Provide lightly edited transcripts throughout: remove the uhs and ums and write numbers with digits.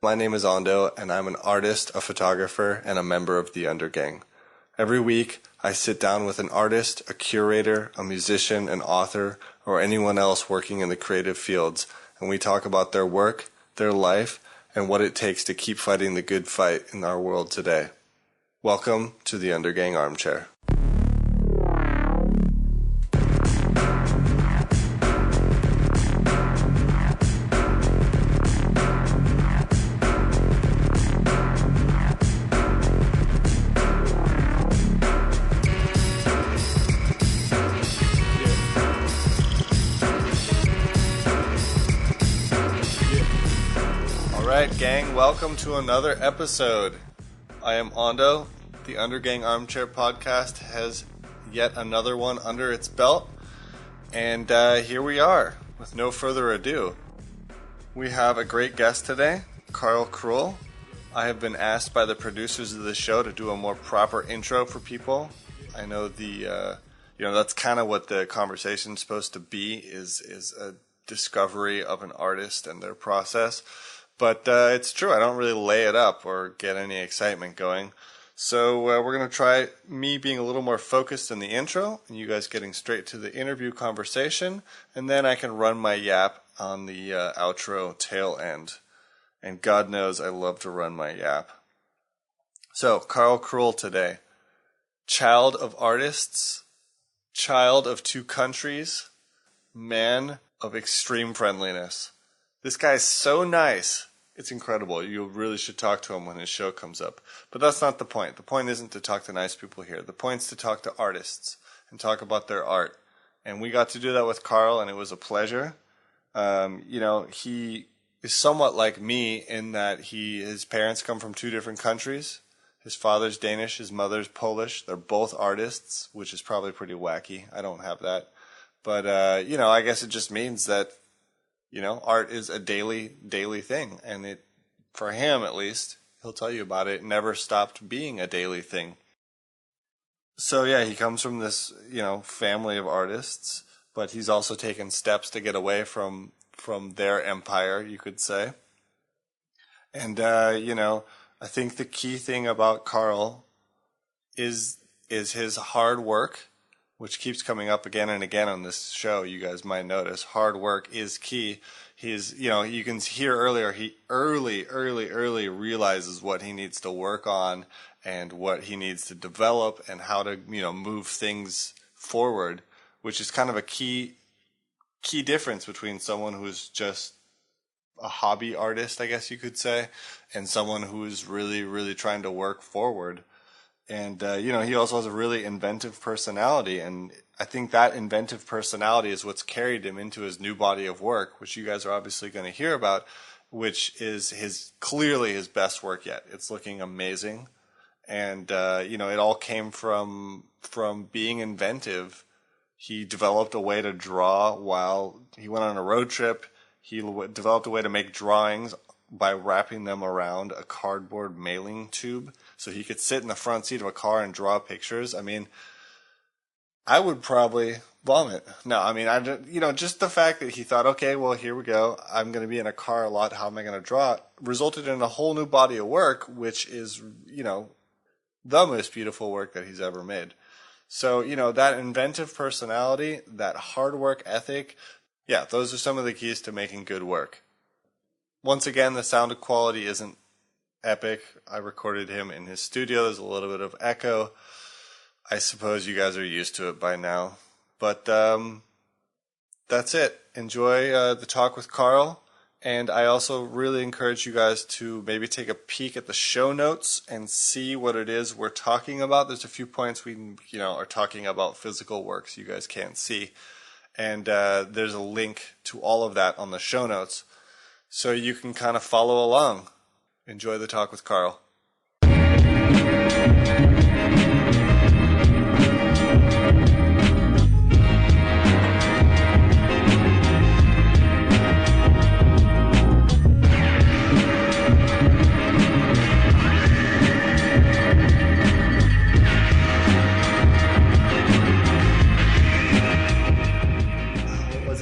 My name is Ando, and I'm an artist, a photographer, and a member of the Undergang. Every week, I sit down with an artist, a curator, a musician, an author, or anyone else working in the creative fields, and we talk about their work, their life, and what it takes to keep fighting the good fight in our world today. Welcome to the Undergang Armchair. Alright, gang, welcome to another episode. I am Ando. The Undergang Armchair podcast has yet another one under its belt. And here we are, with no further ado. We have a great guest today, Carl Krull. I have been asked by the producers of the show to do a more proper intro for people. I know that's kind of what the conversation's supposed to be, is a discovery of an artist and their process. But it's true, I don't really lay it up or get any excitement going. So we're going to try me being a little more focused in the intro and you guys getting straight to the interview conversation. And then I can run my yap on the outro tail end. And God knows I love to run my yap. So, Carl Krull today. Child of artists, child of two countries, man of extreme friendliness. This guy's so nice. It's incredible. You really should talk to him when his show comes up. But that's not the point. The point isn't to talk to nice people here. The point's to talk to artists and talk about their art. And we got to do that with Carl, and it was a pleasure. He is somewhat like me in that his parents come from two different countries. His father's Danish, his mother's Polish. They're both artists, which is probably pretty wacky. I don't have that. But, I guess it just means that art is a daily thing. And it, for him at least, he'll tell you about it, never stopped being a daily thing. So yeah, he comes from this, family of artists, but he's also taken steps to get away from their empire, you could say. And, I think the key thing about Carl is his hard work, which keeps coming up again and again on this show. You guys might notice hard work is key. You can hear earlier, he early realizes what he needs to work on and what he needs to develop and how to, move things forward, which is kind of a key difference between someone who's just a hobby artist, I guess you could say, and someone who's really, really trying to work forward. And, he also has a really inventive personality. And I think that inventive personality is what's carried him into his new body of work, which you guys are obviously going to hear about, which is clearly his best work yet. It's looking amazing. And, it all came from being inventive. He developed a way to draw while he went on a road trip. He developed a way to make drawings by wrapping them around a cardboard mailing tube so he could sit in the front seat of a car and draw pictures. I mean, I would probably vomit. No, I mean, just the fact that he thought, okay, well, here we go. I'm going to be in a car a lot. How am I going to draw it? Resulted in a whole new body of work, which is, the most beautiful work that he's ever made. So, that inventive personality, that hard work ethic, yeah, those are some of the keys to making good work. Once again, the sound quality isn't epic. I recorded him in his studio. There's a little bit of echo. I suppose you guys are used to it by now. But that's it. Enjoy the talk with Carl. And I also really encourage you guys to maybe take a peek at the show notes and see what it is we're talking about. There's a few points we are talking about physical works you guys can't see. And there's a link to all of that on the show notes, so you can kind of follow along. Enjoy the talk with Carl.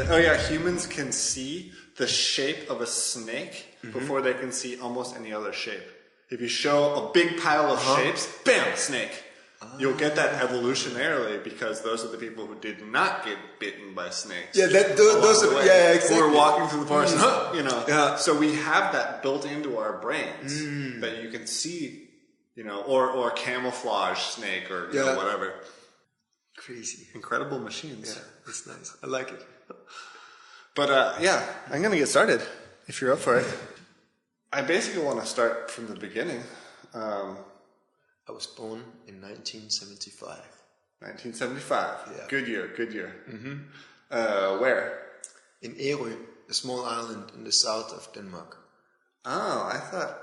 Oh yeah, humans can see, the shape of a snake before they can see almost any other shape. If you show a big pile of shapes, bam, snake. You'll get that evolutionarily because those are the people who did not get bitten by snakes. Yeah, those are exactly. Who are walking through the forest, you know. Yeah. So we have that built into our brains that you can see, you know, or camouflage snake or you know, whatever. Crazy, incredible machines. Yeah, it's nice. I like it. But I'm gonna get started if you're up for it. I basically want to start from the beginning. I was born in 1975. 1975. Yeah. Good year. Where? In Ærø, a small island in the south of Denmark. Oh, I thought.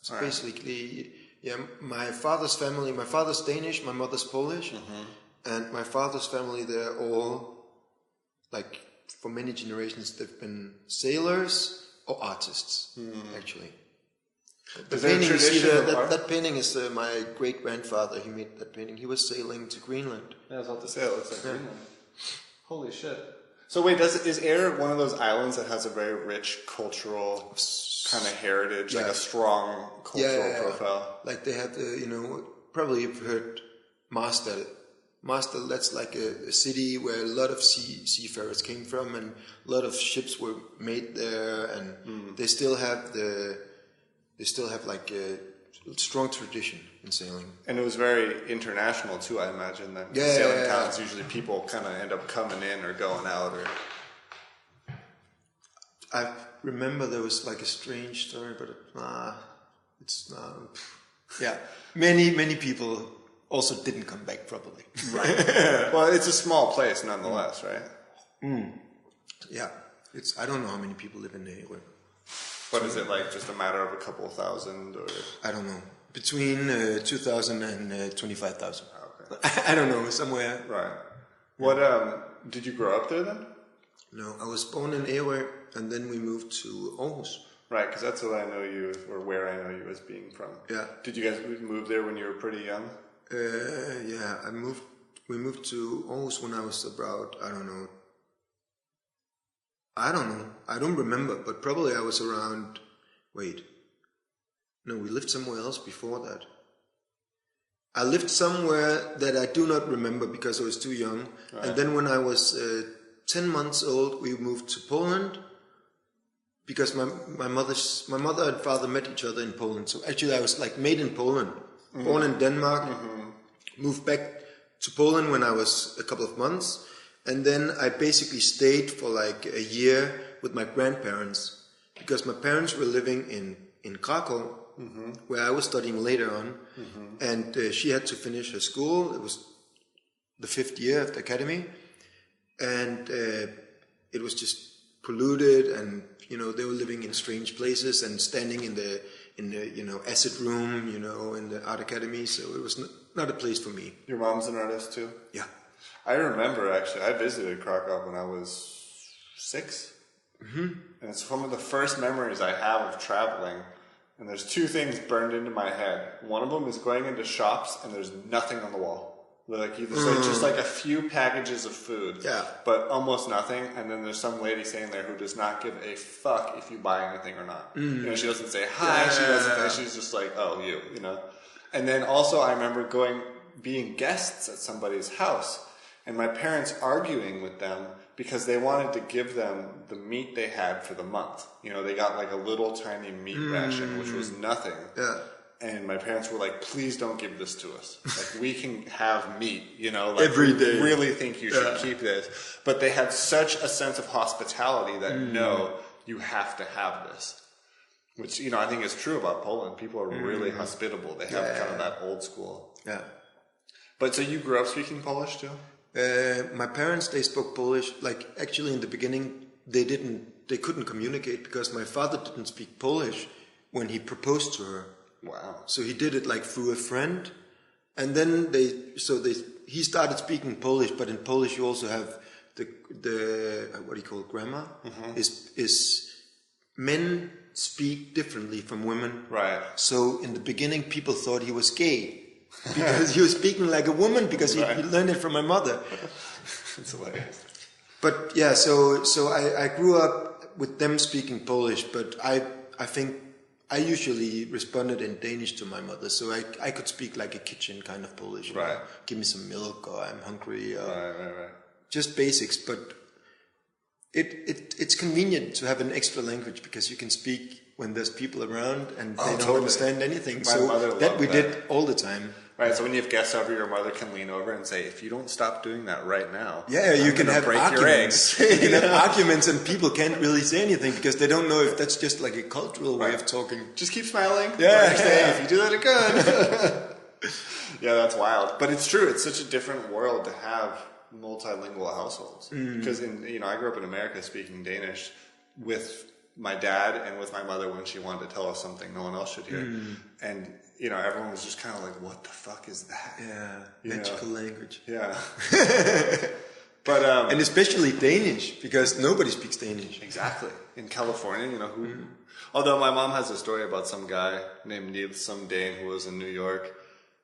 So basically, my father's family. My father's Danish. My mother's Polish. And my father's family, they're all, like, for many generations, they've been sailors or artists, actually. The painting you see there, that painting is my great-grandfather. He made that painting. He was sailing to Greenland. Yeah, I was about to say, it looks like Greenland. Holy shit. So wait, is Ærø one of those islands that has a very rich cultural kind of heritage, like a strong cultural profile? Like they have, you know, probably you've heard Marstal. Marstal, that's like a city where a lot of seafarers came from, and a lot of ships were made there, and they still have like a strong tradition in sailing. And it was very international too, I imagine. That sailing towns, usually people kind of end up coming in or going out. Or I remember there was like a strange story, but it's not. Yeah, many people also didn't come back probably. Right. Well, it's a small place nonetheless, right? Yeah. I don't know how many people live in Ærø. But is it like just a matter of a couple of thousand, or? I don't know. Between 2,000 and 25,000. Okay. I don't know, somewhere. Right. What, did you grow up there then? No, I was born in Ærø, and then we moved to Aarhus. Right, because that's what I know you, or where I know you as being from. Yeah. Did you guys move there when you were pretty young? Yeah, we moved to Aarhus when I was about, I don't know. I don't remember, but probably I was around, no, we lived somewhere else before that. I lived somewhere that I do not remember because I was too young. Right. And then when I was 10 months old, we moved to Poland because my mother and father met each other in Poland. So actually I was like made in Poland, born in Denmark, moved back to Poland when I was a couple of months. And then I basically stayed for like a year with my grandparents because my parents were living in Krakow, where I was studying later on. And she had to finish her school. It was the 5th year of the academy. And it was just polluted, and, you know, they were living in strange places and standing in the you know, acid room, you know, in the art academy. So it was not a place for me. Your mom's an artist too? Yeah. I remember, actually, I visited Krakow when I was 6. And it's one of the first memories I have of traveling. And there's 2 things burned into my head. One of them is going into shops and there's nothing on the wall. Like, there's just like a few packages of food, but almost nothing. And then there's some lady saying there who does not give a fuck if you buy anything or not. You know, she doesn't say hi, she doesn't, she's just like, oh, you know. And then also I remember being guests at somebody's house, and my parents arguing with them because they wanted to give them the meat they had for the month. You know, they got like a little tiny meat ration, which was nothing. Yeah. And my parents were like, please don't give this to us. Like, we can have meat, you know. Like, every day. We really think you should keep this. But they had such a sense of hospitality that, no, you have to have this. Which, you know, I think is true about Poland. People are really hospitable. They have kind of that old school. Yeah. But so you grew up speaking Polish too? My parents, they spoke Polish. Like, actually in the beginning, they couldn't communicate because my father didn't speak Polish when he proposed to her. Wow. So he did it like through a friend. And then he started speaking Polish, but in Polish you also have the what do you call it, grammar? Is men speak differently from women. Right. So in the beginning people thought he was gay. Because he was speaking like a woman, because he learned it from my mother. That's hilarious. But yeah, so I grew up with them speaking Polish, but I think I usually responded in Danish to my mother, so I could speak like a kitchen kind of Polish. Right. Know, give me some milk, or I'm hungry, or Right. just basics. But it's convenient to have an extra language because you can speak when there's people around and they don't understand anything. My mother so that we loved did all the time. Right, so when you have guests over, your mother can lean over and say, if you don't stop doing that right now, you can have break arguments. your eggs. You can have arguments and people can't really say anything because they don't know if that's just like a cultural way of talking. Just keep smiling. Yeah. If you do that again. Yeah, that's wild. But it's true, it's such a different world to have multilingual households. Because I grew up in America speaking Danish with my dad and with my mother when she wanted to tell us something no one else should hear. And everyone was just kind of like, what the fuck is that? Yeah, magical language. Yeah. But and especially Danish, because nobody speaks Danish. Exactly. In California, although my mom has a story about some guy named Neil, some Dane who was in New York,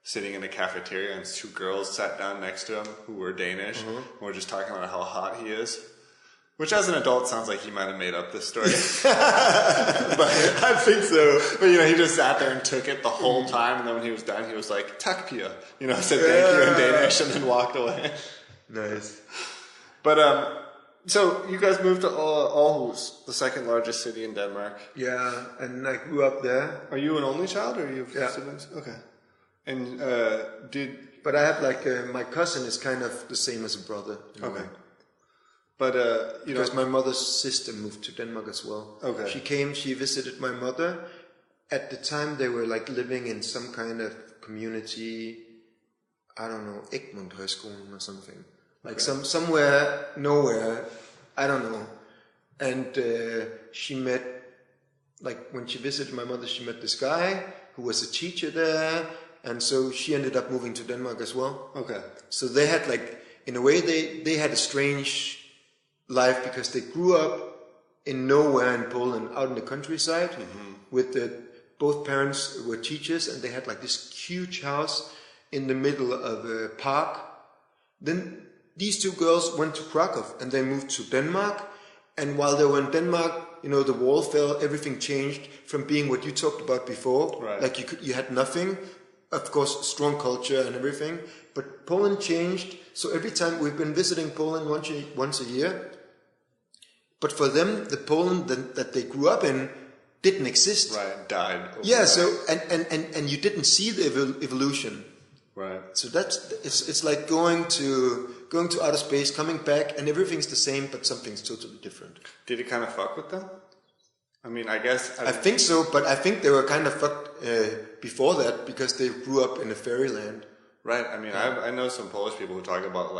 sitting in a cafeteria, and 2 girls sat down next to him who were Danish, and were just talking about how hot he is. Which, as an adult, sounds like he might have made up this story. But I think so. But, he just sat there and took it the whole time. And then when he was done, he was like, "Tak pia," said thank you in Danish and then walked away. Nice. But, so you guys moved to Aarhus, the second largest city in Denmark. Yeah, and I grew up there. Are you an only child or are you siblings? Okay. And But I have my cousin is kind of the same as a brother. Okay. But, because my mother's sister moved to Denmark as well. Okay. She visited my mother. At the time they were living in some kind of community, I don't know, Egmont Højskolen or something. Somewhere, nowhere, I don't know. And she met, when she visited my mother, she met this guy who was a teacher there. And so she ended up moving to Denmark as well. Okay. So they had in a way, they had a strange life because they grew up in nowhere in Poland, out in the countryside, with both parents were teachers, and they had this huge house in the middle of a park. Then these 2 girls went to Krakow and they moved to Denmark, and while they were in Denmark, the wall fell, everything changed from being what you talked about before, right. You had nothing, of course, strong culture and everything, but Poland changed. So every time we've been visiting Poland once a year, but for them, the Poland that they grew up in didn't exist. Right, died. Yeah, so and you didn't see the evolution. Right. So it's like going to outer space, coming back, and everything's the same, but something's totally different. Did it kind of fuck with them? I mean, I guess... I think so, but I think they were kind of fucked before that because they grew up in a fairyland. Right. I mean, I know some Polish people who talk about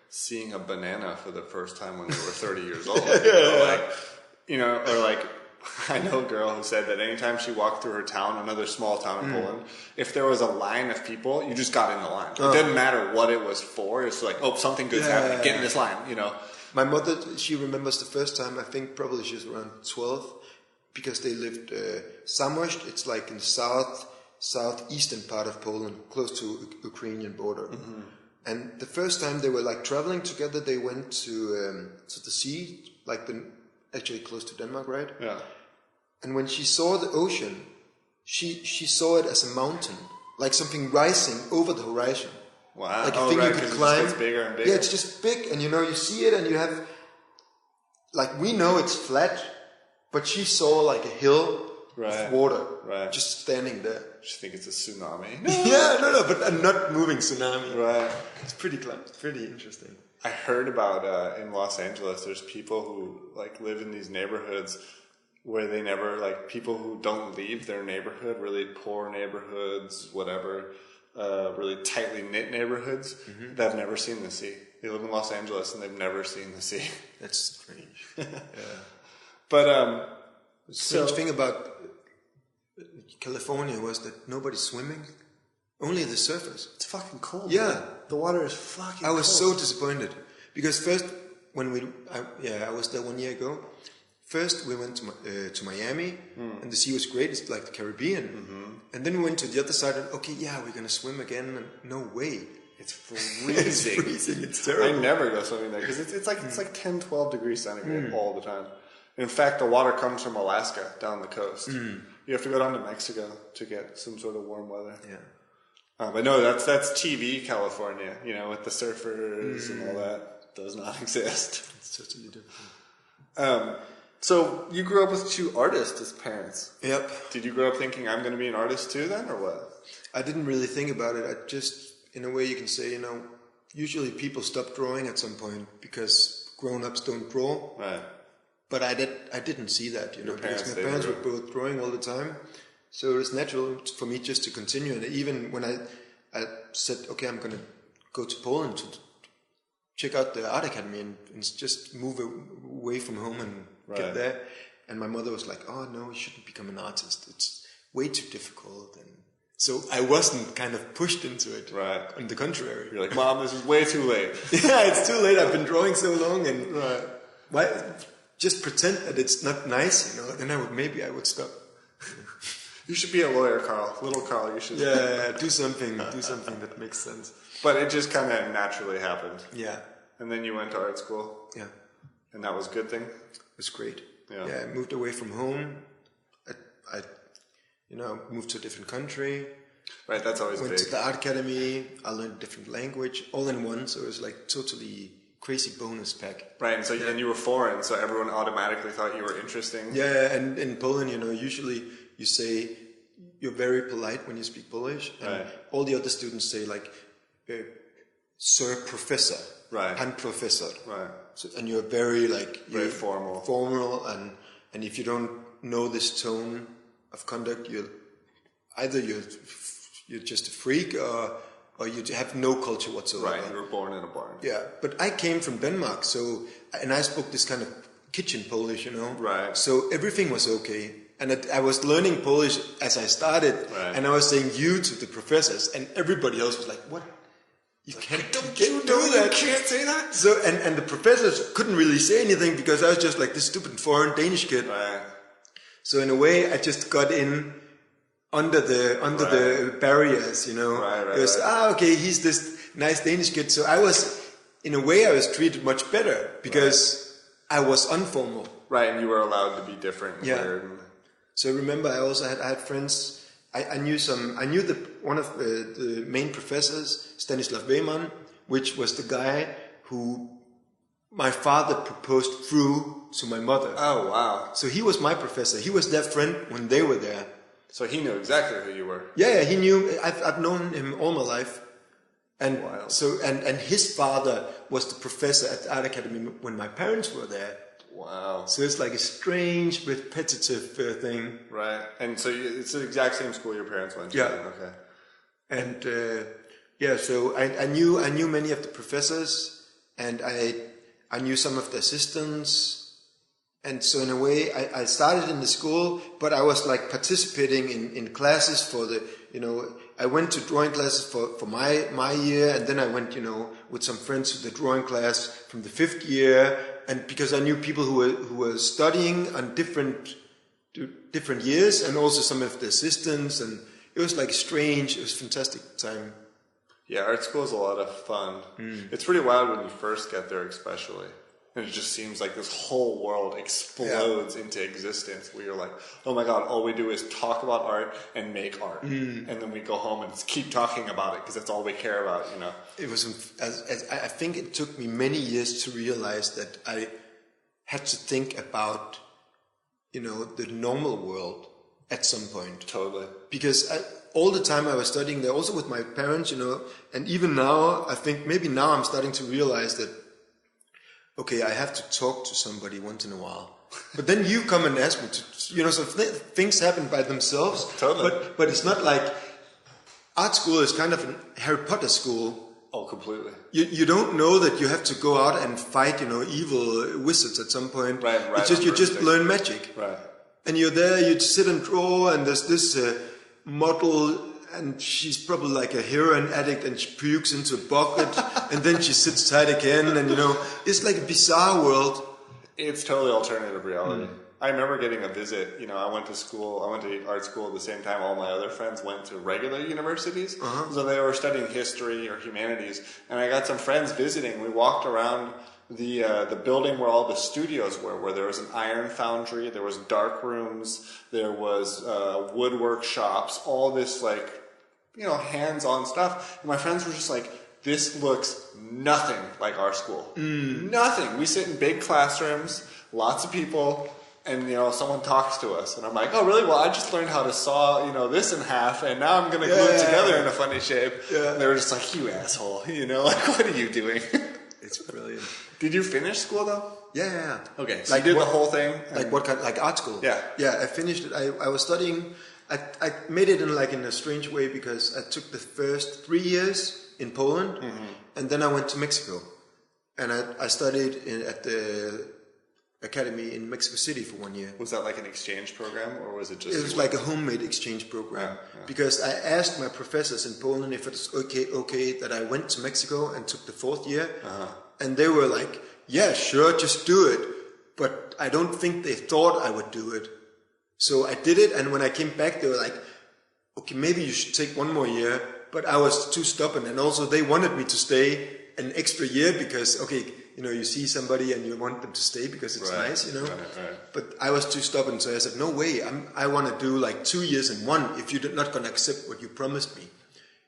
seeing a banana for the first time when they were 30 years old. I know a girl who said that anytime she walked through her town, another small town in Poland, if there was a line of people, you just got in the line. It didn't matter what it was for. It's something good's happening. Get in this line, My mother, she remembers the first time, I think probably she was around 12, because they lived Zamość. It's in the southeastern part of Poland, close to Ukrainian border. And the first time they were traveling together, they went to the sea, actually close to Denmark, right? Yeah. And when she saw the ocean, she saw it as a mountain, like something rising over the horizon. Wow. Like a thing you could climb. It just gets bigger and bigger. Yeah, it's just big, and you see it, and you have we know it's flat, but she saw a hill of water, just standing there. She think it's a tsunami. Yeah, no, but a not moving tsunami. Right. It's pretty interesting. I heard about in Los Angeles, there's people who live in these neighborhoods where they never people who don't leave their neighborhood, really poor neighborhoods, whatever, really tightly knit neighborhoods that have never seen the sea. They live in Los Angeles and they've never seen the sea. That's strange. Yeah. But the strange thing about California was that nobody's swimming, only the surfers. It's fucking cold. Yeah, man. The water is fucking cold. I was so disappointed because first when I was there 1 year ago. First we went to Miami and the sea was great. It's like the Caribbean. And then we went to the other side and we're gonna swim again. And no way. It's freezing. It's freezing. It's terrible. I never go swimming there because it's like 10, 12 degrees centigrade all the time. In fact, the water comes from Alaska down the coast. You have to go down to Mexico to get some sort of warm weather. Yeah. But no, that's TV California, with the surfers and all that. Does not exist. It's totally different. So you grew up with two artists as parents. Yep. Did you grow up thinking, I'm going to be an artist too then, or what? I didn't really think about it. I just, in a way you can say, usually people stop drawing at some point because grown-ups don't draw. Right. But I didn't see that, because my parents were both drawing all the time. So it was natural for me just to continue. And even when I said, okay, I'm going to go to Poland to check out the art academy and just move away from home and get there. And my mother was like, oh, no, you shouldn't become an artist. It's way too difficult. And so I wasn't kind of pushed into it. Right. On the contrary. You're like, Mom, this is way too late. Yeah, it's too late. I've been drawing so long. And why? Just pretend that it's not nice, then maybe I would stop. You should be a lawyer, Carl. Little Carl, you should. Yeah, do something that makes sense. But it just kind of naturally happened. Yeah. And then you went to art school. Yeah. And that was a good thing? It was great. Yeah. I moved away from home. I moved to a different country. Right, that's always went big. To the art academy. I learned a different language, all in one. So it was like totally crazy bonus pack. Right, and so and you were foreign, so everyone automatically thought you were interesting. Yeah, and in Poland, usually you say you're very polite when you speak Polish, and all the other students say like, "Sir Professor," right, "Pan Professor," right. So, and you're very very formal, and if you don't know this tone of conduct, you're just a freak or you have no culture whatsoever. Right, you were born in a barn. Yeah, but I came from Denmark, and I spoke this kind of kitchen Polish, Right. So everything was okay. And I was learning Polish as I started, and I was saying you to the professors, and everybody else was like, what? You can't do that. You can't say that? So, and the professors couldn't really say anything because I was just like this stupid foreign Danish kid. Right. So in a way, I just got in under the barriers, Right. Because okay, he's this nice Danish kid. So I was treated much better because I was informal. Right, and you were allowed to be different. And weird. So I remember I also had friends. I knew one of the main professors, Stanislav Weimann, which was the guy who my father proposed through to my mother. Oh wow! So he was my professor. He was their friend when they were there. So he knew exactly who you were. Yeah, he knew. I've known him all my life, and Wild. and his father was the professor at the art academy when my parents were there. Wow. So it's like a strange, repetitive thing. Right, and so it's the exact same school your parents went to. Yeah. Okay. And so I knew many of the professors, and I knew some of the assistants. And so in a way, I started in the school, but I was like participating in classes for the, I went to drawing classes for my year, and then I went, with some friends to the drawing class from the 5th year, and because I knew people who were studying on different years, and also some of the assistants, and it was like strange, it was a fantastic time. Yeah, art school is a lot of fun. It's pretty wild when you first get there, especially. And it just seems like this whole world explodes into existence where you're like, oh my God, all we do is talk about art and make art. And then we go home and keep talking about it because that's all we care about, It was, I think it took me many years to realize that I had to think about, the normal world at some point. Totally. Because all the time I was studying there, also with my parents, and even now, I think maybe now I'm starting to realize that okay, I have to talk to somebody once in a while. But then you come and ask me to, so things happen by themselves. Totally. But it's not like art school is kind of a Harry Potter school. Oh, completely. You don't know that you have to go out and fight, evil wizards at some point. Right. It's just you just learn magic. Right. And you're there, you sit and draw, and there's this model. And she's probably like a heroin addict, and she pukes into a bucket, and then she sits tight again, and it's like a bizarre world. It's totally alternative reality. I remember getting a visit. I went to art school at the same time all my other friends went to regular universities. So they were studying history or humanities, and I got some friends visiting. We walked around the building where all the studios were, where there was an iron foundry, there was dark rooms, there was woodwork shops, all this like, you know, hands-on stuff. And my friends were just like, this looks nothing like our school. Nothing. We sit in big classrooms, lots of people, and, you know, someone talks to us. And I'm like, oh, really? Well, I just learned how to saw, you know, this in half, and now I'm going to glue it together in a funny shape. Yeah. And they were just like, you asshole. You know, like, what are you doing? It's brilliant. Did you finish school, though? Yeah. Okay, so like you did the whole thing? Like what kind? Like art school? Yeah. Yeah, I finished it. I was studying. I made it in a strange way because I took the first 3 years in Poland, and then I went to Mexico. And I studied at the academy in Mexico City for 1 year. Was that like an exchange program, or was it just... It was like a homemade exchange program. Because I asked my professors in Poland if it's okay that I went to Mexico and took the 4th year. And they were like, yeah, sure, just do it. But I don't think they thought I would do it. So I did it, and when I came back, they were like, okay, maybe you should take 1 more year. But I was too stubborn, and also they wanted me to stay an extra year because, okay, you know, you see somebody and you want them to stay because it's nice, you know. But I was too stubborn, so I said, no way, I want to do like 2 years in one if you're not going to accept what you promised me.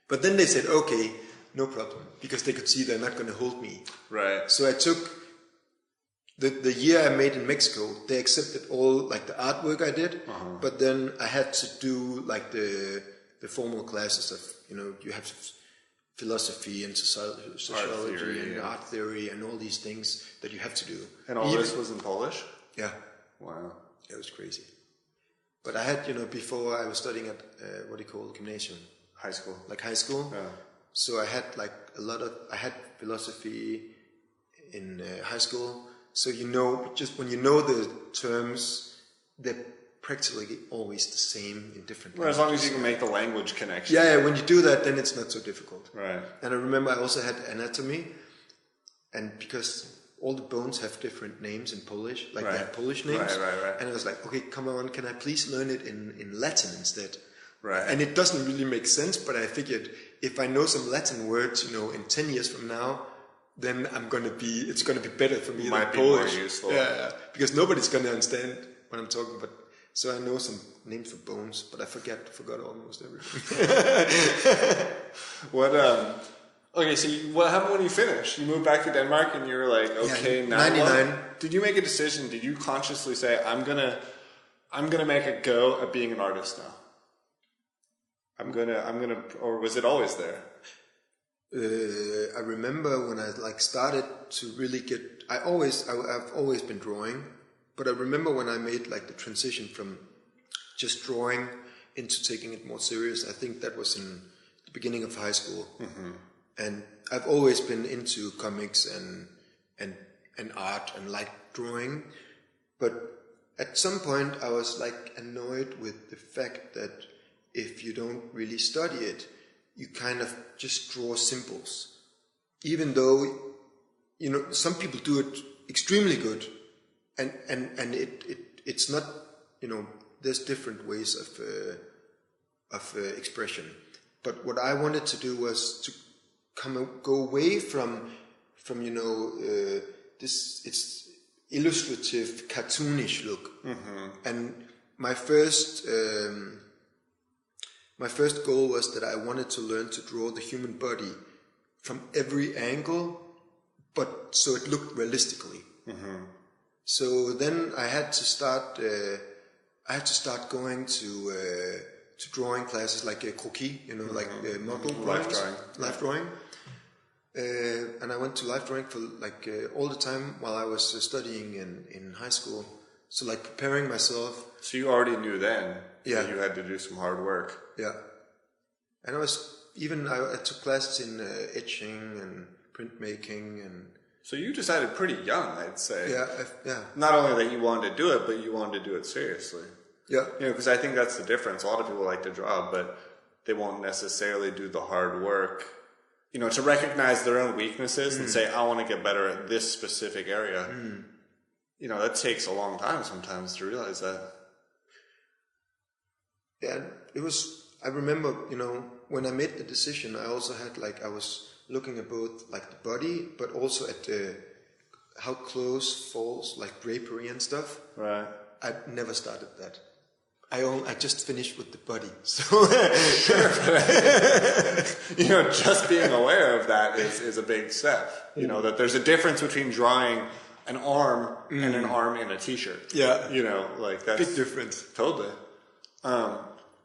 But then they said, okay, no problem, because they could see they're not going to hold me. Right. So I took the year I made in Mexico. They accepted all like the artwork I did, but then I had to do like the formal classes of, you know, you have philosophy and sociology and art theory and all these things that you have to do. And all this was in Polish? Yeah. Wow. It was crazy. But I had, you know, before I was studying at what do you call gymnasium? High school. Like high school. Yeah. So I had like I had philosophy in high school. So, you know, just when you know the terms, they're practically always the same in different languages. As long as you can make the language connection. Yeah, when you do that, then it's not so difficult. Right. And I remember I also had anatomy, and because all the bones have different names in Polish, like they have Polish names. Right. And I was like, okay, come on, can I please learn it in Latin instead? Right. And it doesn't really make sense, but I figured if I know some Latin words, you know, in 10 years from now, then it's going to be better for me than Polish. More useful. Yeah, because nobody's going to understand what I'm talking about. So I know some names for bones, but I forgot almost everything. Okay, so what happened when you finished? You moved back to Denmark and you were like, okay, now 99. What? Did you make a decision? Did you consciously say, I'm gonna make a go at being an artist now? I'm gonna, or was it always there? I remember when I like started to really get. I've always been drawing, but I remember when I made like the transition from just drawing into taking it more serious. I think that was in the beginning of high school, and I've always been into comics and art and like drawing, but at some point I was like annoyed with the fact that if you don't really study it, you kind of just draw symbols, even though, you know, some people do it extremely good, and it's not, you know, there's different ways of expression. But what I wanted to do was to go away from you know this it's illustrative, cartoonish look, and my first goal was that I wanted to learn to draw the human body from every angle, but so it looked realistically. So then I had to start going to drawing classes like croquis, you know, like model drawings, life drawing. And I went to life drawing for like all the time while I was studying in high school. So like preparing myself. So you already knew then that you had to do some hard work. Yeah. And I took classes in etching and printmaking and. So you decided pretty young, I'd say. Yeah. Not only that you wanted to do it, but you wanted to do it seriously. Yeah. You know, because I think that's the difference. A lot of people like to draw, but they won't necessarily do the hard work, you know, to recognize their own weaknesses and say, I want to get better at this specific area. You know, that takes a long time sometimes to realize that. Yeah, I remember, you know, when I made the decision, I also had I was looking at both like the body, but also at how clothes falls, like drapery and stuff. Right. I never started that. I just finished with the body. So Sure. Just being aware of that is a big step. That there's a difference between drawing an arm and an arm in a t-shirt. Yeah. That's big difference. Totally.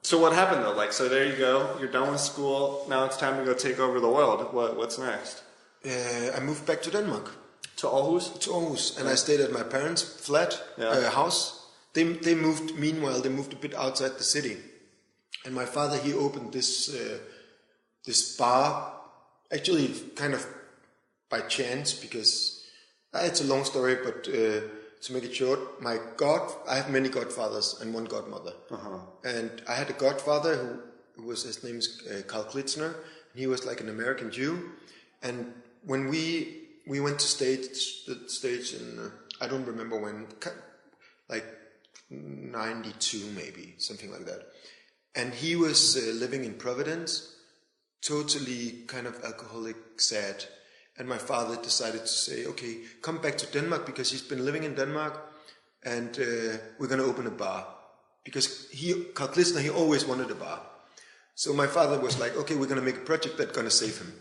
So what happened though? So there you go. You're done with school. Now it's time to go take over the world. What's next? I moved back to Denmark. To Aarhus? To Aarhus, and I stayed at my parents' flat house. They moved. Meanwhile, they moved a bit outside the city, and my father, he opened this bar, actually kind of by chance, because it's a long story, but to make it short, I have many godfathers and one godmother, and I had a godfather who was, his name is Carl Krull, and he was like an American Jew, and when we went to stage in I don't remember when, like 92 maybe, something like that. And he was living in Providence, totally kind of alcoholic, sad. And my father decided to say, okay, come back to Denmark, because he's been living in Denmark, and we're going to open a bar. Because Carl Krull, he always wanted a bar. So my father was like, okay, we're going to make a project that's going to save him.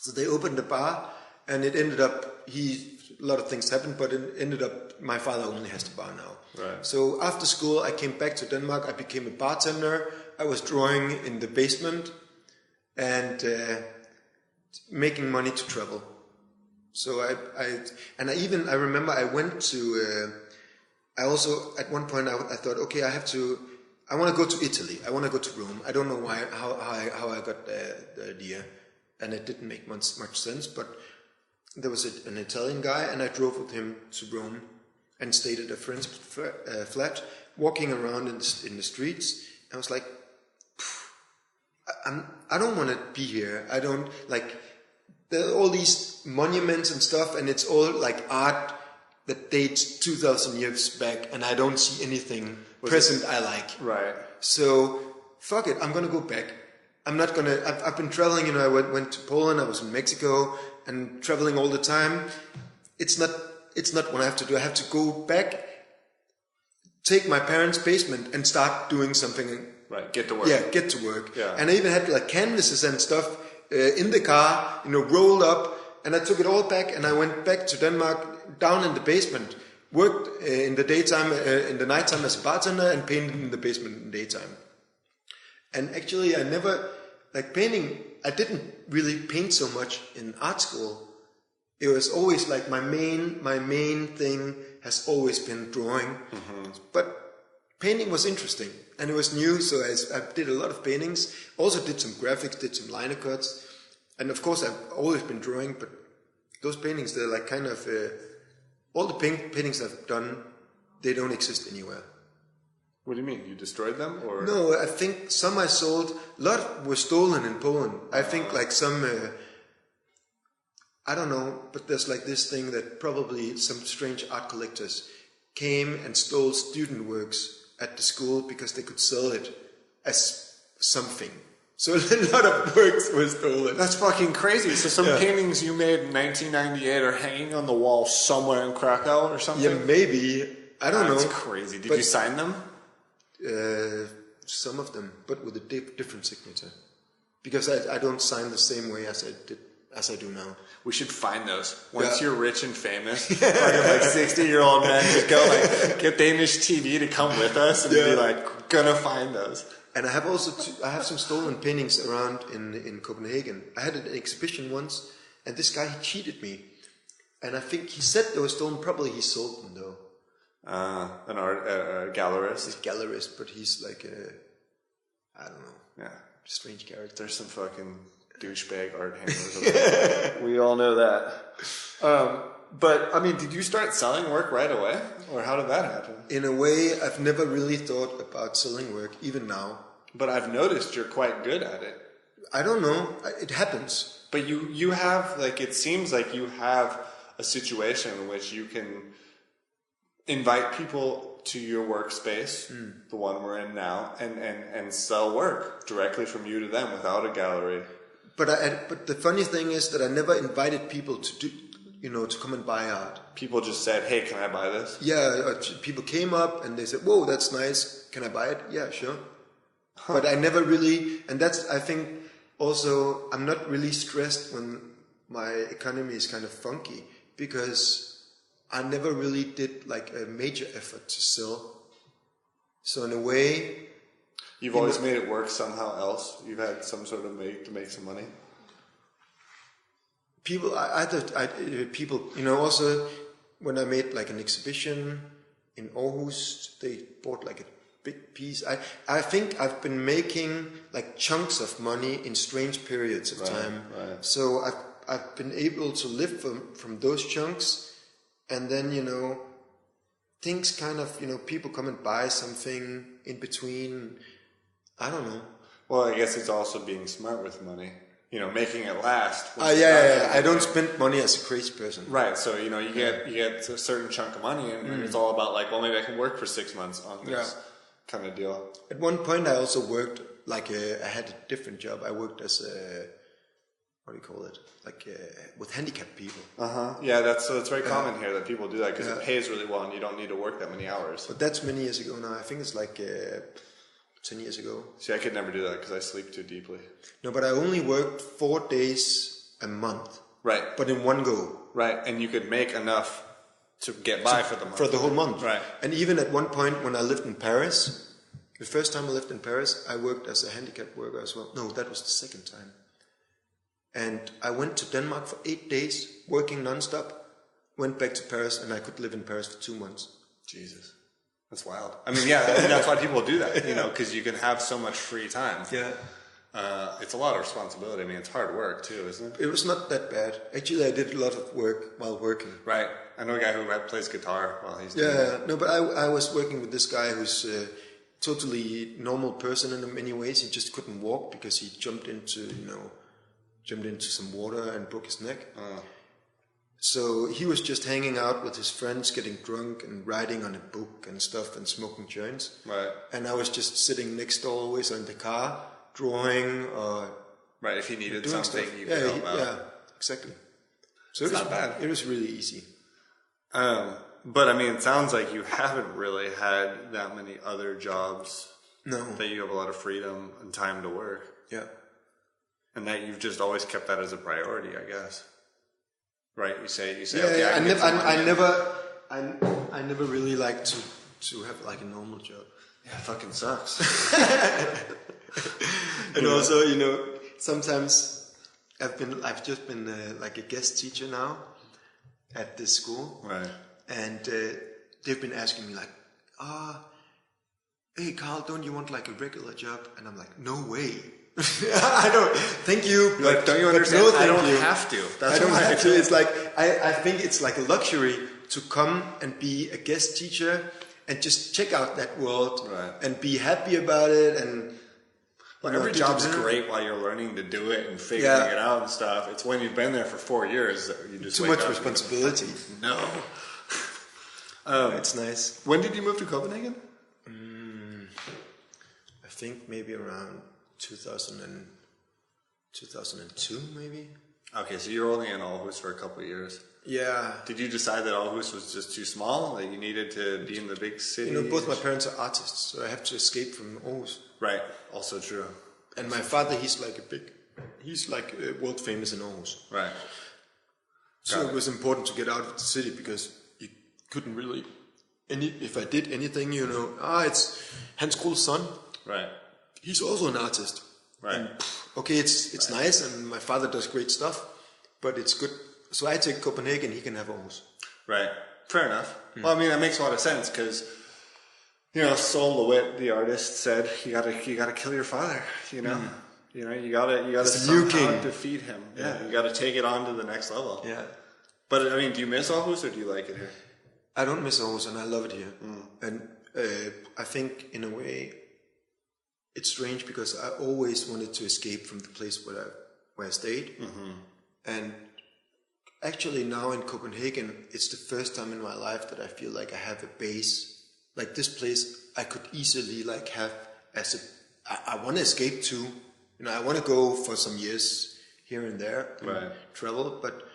So they opened a bar, and it ended up, a lot of things happened, but it ended up, my father only has the bar now. Right. So after school, I came back to Denmark. I became a bartender. I was drawing in the basement and making money to travel. So I remember I went to. I also at one point I thought, okay, I want to go to Italy. I want to go to Rome. I don't know how I got the idea, and it didn't make much sense, but there was an Italian guy, and I drove with him to Rome and stayed at a friend's flat, walking around in the streets. I was like, I don't want to be here. I don't like, there are all these monuments and stuff, and it's all like art that dates 2,000 years back, and I don't see anything present I like. Right. So fuck it, I'm gonna go back. I'm not gonna. I've been traveling. I went to Poland. I was in Mexico, and traveling all the time. It's not what I have to do. I have to go back, take my parents' basement, and start doing something. Right. Get to work. Yeah, get to work. Yeah. And I even had like canvases and stuff in the car, rolled up, and I took it all back, and I went back to Denmark, down in the basement, worked in the daytime, in the nighttime as a bartender, and painted in the basement in the daytime. And actually, I never, like painting, I didn't really paint so much in art school. It was always like my main thing has always been drawing. Mm-hmm. But painting was interesting, and it was new, so I did a lot of paintings. Also did some graphics, did some liner cuts. And of course, I've always been drawing, but those paintings, they're like kind of, all the paintings I've done, they don't exist anywhere. What do you mean? You destroyed them? Or no, I think some I sold. A lot were stolen in Poland. I think like some, I don't know, but there's like this thing that probably some strange art collectors came and stole student works at the school because they could sell it as something. So a lot of works were stolen. That's fucking crazy. So some paintings you made in 1998 are hanging on the wall somewhere in Krakow or something? Yeah, maybe. I don't know. That's crazy. Did you sign them? Some of them, but with a different signature. Because I don't sign the same way as I do now. We should find those. Once you're rich and famous, like 60-year-old men just go like get Danish TV to come with us and be like, gonna find those. And I have also I have some stolen paintings around in Copenhagen. I had an exhibition once, and this guy, he cheated me. And I think he said they were stolen. Probably he sold them though. A gallerist. He's a gallerist, but he's like I don't know. Yeah, strange character. There's some fucking douchebag art hangers. We all know that. But I mean, did you start selling work right away, or how did that happen? In a way, I've never really thought about selling work, even now. But I've noticed you're quite good at it. I don't know. It happens. But you have, like, it seems like you have a situation in which you can invite people to your workspace, the one we're in now, and sell work directly from you to them without a gallery. But the funny thing is that I never invited people to to come and buy art. People just said, "Hey, can I buy this?" Yeah, people came up and they said, "Whoa, that's nice. Can I buy it?" Yeah, sure. But I never really, and that's, I think, also, I'm not really stressed when my economy is kind of funky, because I never really did like a major effort to sell. So in a way, you've always made it work somehow else. You've had some sort of to make some money. People, people, also when I made like an exhibition in Aarhus, they bought like a big piece. I think I've been making like chunks of money in strange periods of time. Right. So I've been able to live from those chunks, and then things kind of people come and buy something in between. I don't know. Well, I guess it's also being smart with money. Making it last. Yeah. I don't spend money as a crazy person. Right. So you get a certain chunk of money, and it's all about like, well, maybe I can work for 6 months on this kind of deal. At one point, I also worked like I had a different job. I worked as a, what do you call it? Like with handicapped people. Yeah, that's very common here that people do that because it pays really well, and you don't need to work that many hours. But that's many years ago now. I think it's like 10 years ago. See, I could never do that because I sleep too deeply. No, but I only worked 4 days a month. Right. But in one go. Right, and you could make enough to get by for the month. For the whole month. Right. And even at one point when I lived in Paris, the first time I lived in Paris, I worked as a handicapped worker as well. No, that was the second time. And I went to Denmark for 8 days, working non-stop, went back to Paris, and I could live in Paris for 2 months. Jesus. That's wild. I mean, that's why people do that, because you can have so much free time. Yeah. It's a lot of responsibility. I mean, it's hard work too, isn't it? It was not that bad. Actually, I did a lot of work while working. Right. I know a guy who plays guitar while he's doing that. No, but I was working with this guy who's a totally normal person in many ways. He just couldn't walk because he jumped into some water and broke his neck. So he was just hanging out with his friends, getting drunk and writing on a book and stuff and smoking joints. Right. And I was just sitting next door always in the car, drawing or... Right, if he needed something, you could help out. Yeah, exactly. So it's not bad. It was really easy. But I mean, it sounds like you haven't really had that many other jobs. No. That you have a lot of freedom and time to work. Yeah. And that you've just always kept that as a priority, I guess. Right? You say. Yeah, okay, I never really liked to have like a normal job. Yeah, it fucking sucks. And also, sometimes I've just been like a guest teacher now at this school. Right. And they've been asking me like, hey Carl, don't you want like a regular job? And I'm like, no way. I don't. Thank you. Like, don't you understand? No, I don't have to. I don't have to. It's like I think it's like a luxury to come and be a guest teacher and just check out that world and be happy about it. And every job's great while you're learning to do it and figuring it out and stuff. It's when you've been there for 4 years that you just too much responsibility. No. It's nice. When did you move to Copenhagen? I think maybe around 2002 maybe. Okay, so you were only in Aarhus for a couple of years. Yeah. Did you decide that Aarhus was just too small, that you needed to be in the big city? Both my parents are artists, so I have to escape from Aarhus. Right, also true. And my father, he's like world famous in Aarhus. Right. So it was important to get out of the city because you couldn't really, if I did anything, it's Hans Krull's son. Right. He's also an artist. Right. And, okay, it's nice, and my father does great stuff, but it's good. So I take Copenhagen, he can have Aarhus. Right. Fair enough. Well, I mean, that makes a lot of sense because, Sol LeWitt, the artist, said you gotta kill your father. You gotta somehow defeat him. Yeah. You gotta take it on to the next level. Yeah. But I mean, do you miss Aarhus or do you like it here? I don't miss Aarhus, and I love it here. And I think in a way it's strange because I always wanted to escape from the place where I stayed. And actually now in Copenhagen, it's the first time in my life that I feel like I have a base. Like this place I could easily like have I want to escape to. I want to go for some years here and there and travel, but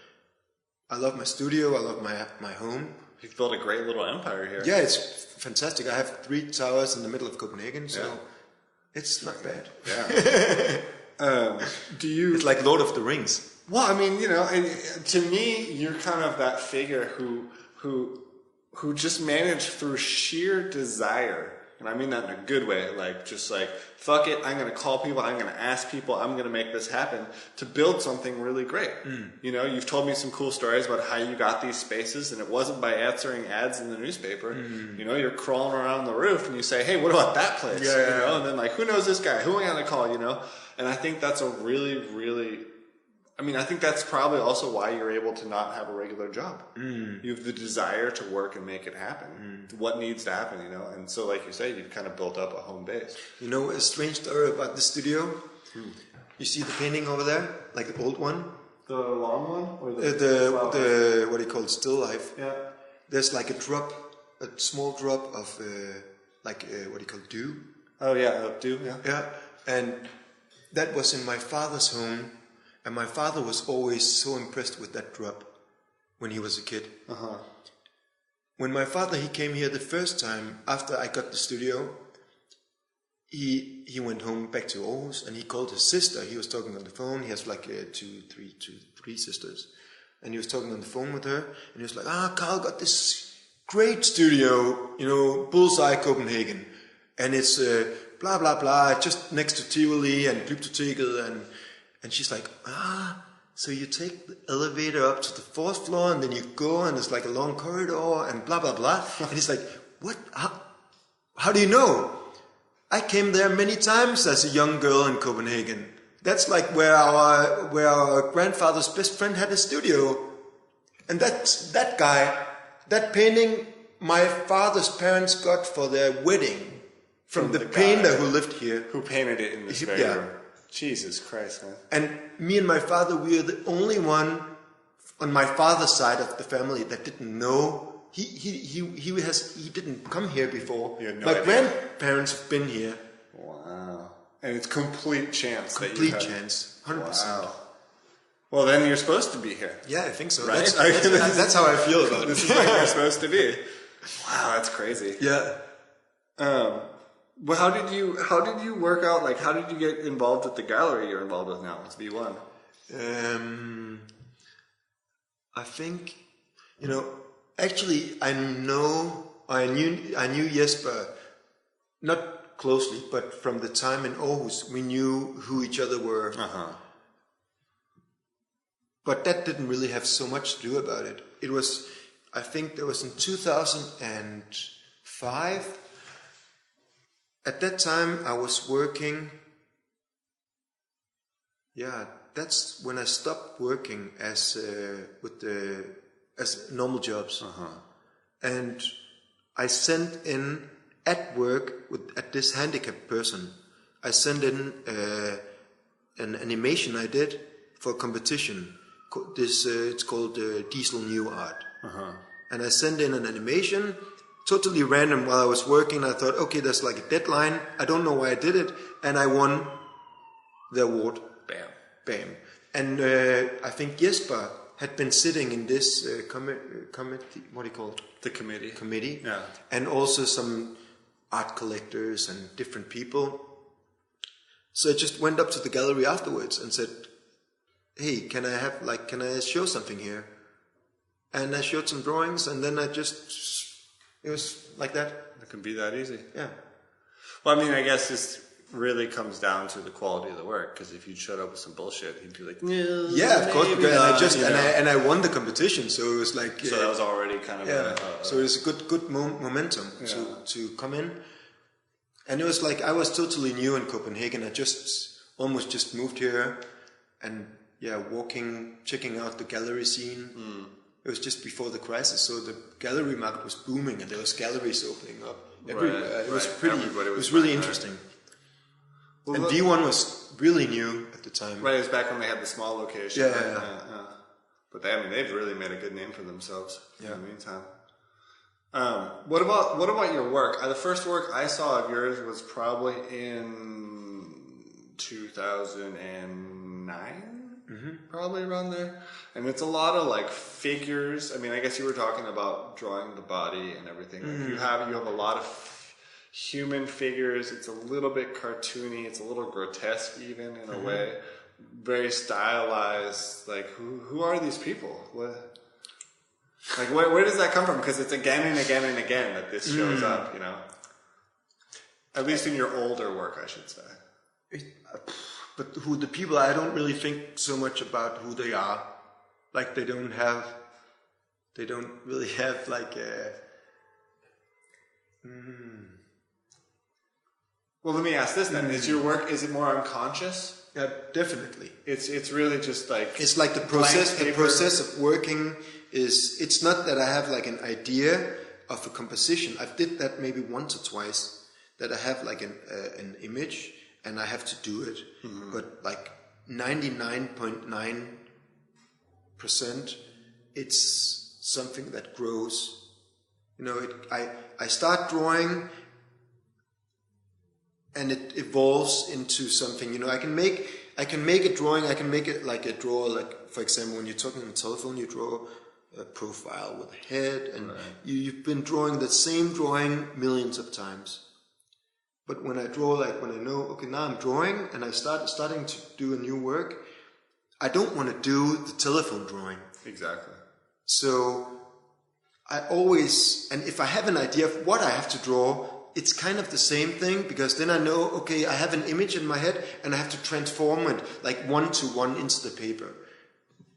I love my studio. I love my home. You've built a great little empire here. Yeah, it's fantastic. I have 3 towers in the middle of Copenhagen, so it's not bad. Yeah. It's like Lord of the Rings. Well, I mean, to me, you're kind of that figure who just managed through sheer desire, and I mean that in a good way, fuck it, I'm going to call people, I'm going to ask people, I'm going to make this happen, to build something really great. You've told me some cool stories about how you got these spaces, and it wasn't by answering ads in the newspaper. You're crawling around the roof, and you say, hey, what about that place? And then who knows this guy? Who am I going to call, And I think that's a really, really... I think that's probably also why you're able to not have a regular job. You have the desire to work and make it happen. What needs to happen, And so, like you say, you've kind of built up a home base. A strange story about the studio? You see the painting over there? Like the old one? The long one? Or the what do you call it? Still life. Yeah. There's like a small drop of, what do you call it? Dew? Oh, yeah, dew, yeah. Yeah, and that was in my father's home. And my father was always so impressed with that drop when he was a kid. When my father, he came here the first time after I got the studio, he went home back to Aarhus and he called his sister. He was talking on the phone. He has like three sisters. And he was talking on the phone with her. And he was like, Carl got this great studio, Bullseye Copenhagen. And it's blah, blah, blah, just next to Tivoli and Glyptoteket and she's like, so you take the elevator up to the 4th floor and then you go and there's like a long corridor and blah, blah, blah. And he's like, what? How do you know? I came there many times as a young girl in Copenhagen. That's like where our grandfather's best friend had a studio. And that guy, that painting my father's parents got for their wedding from the painter who lived here. Who painted it in this very room. Jesus Christ, man. And me and my father, we are the only one on my father's side of the family that didn't know. He didn't come here before. My grandparents have been here. Wow. And it's complete chance. Complete chance. 100%. Wow. Well, then you're supposed to be here. Yeah, I think so. Right? That's how I feel about it. This is where you're supposed to be. Wow, that's crazy. Yeah. Well, how did you work out, how did you get involved with the gallery you're involved with now? It's V1. I think, actually I knew Jesper, not closely, but from the time in Aarhus, we knew who each other were. But that didn't really have so much to do about it. It was, I think there was in 2005. At that time, I was working. Yeah, that's when I stopped working as normal jobs, and I sent in at work at this handicapped person. I sent in an animation I did for a competition. It's called Diesel New Art, and I sent in an animation. Totally random while I was working. I thought, okay, there's like a deadline. I don't know why I did it. And I won the award. Bam. And I think Jesper had been sitting in this committee, what do you call it? The committee. Committee. Yeah. And also some art collectors and different people. So I just went up to the gallery afterwards and said, hey, can I show something here? And I showed some drawings and then it was like that. It can be that easy. Yeah. Well, I guess this really comes down to the quality of the work. Because if you showed up with some bullshit, he'd be like, no. Yeah, of course. And I won the competition, so it was like. So that was already kind of. So it was a good momentum to come in, and it was like I was totally new in Copenhagen. I almost just moved here, and checking out the gallery scene. It was just before the crisis, so the gallery market was booming, and there was galleries opening up everywhere. It was it was really interesting. Well, and V1 was really new at the time. Right, it was back when they had the small location. Yeah. But they've really made a good name for themselves in the meantime. What about your work? The first work I saw of yours was probably in 2009. probably around there. And it's a lot of like figures. I mean, I guess you were talking about drawing the body and everything. Like you have a lot of human figures. It's a little bit cartoony. It's a little grotesque even in a way. Very stylized. Like who are these people? Like where does that come from? Because it's again and again and again that this shows up, you know. At least in your older work, I should say. But the people, I don't really think so much about who they are. Like they don't really have like a... Well, let me ask this then. Is your work, is it more unconscious? Yeah, definitely. It's really just like... It's like the process of working is... It's not that I have like an idea of a composition. I did that maybe once or twice. That I have like an image and I have to do it. But like 99.9%, it's something that grows. You know, I start drawing and it evolves into something. You know, I can make a drawing. I can make it like a draw. Like for example, when you're talking on the telephone, you draw a profile with a head, and you've been drawing the same drawing millions of times. But when I draw, like when I know, okay, now I'm drawing and I starting to do a new work, I don't want to do the telephone drawing. Exactly. So I always, and if I have an idea of what I have to draw, it's kind of the same thing, because then I know, okay, I have an image in my head and I have to transform it like 1-to-1 into the paper.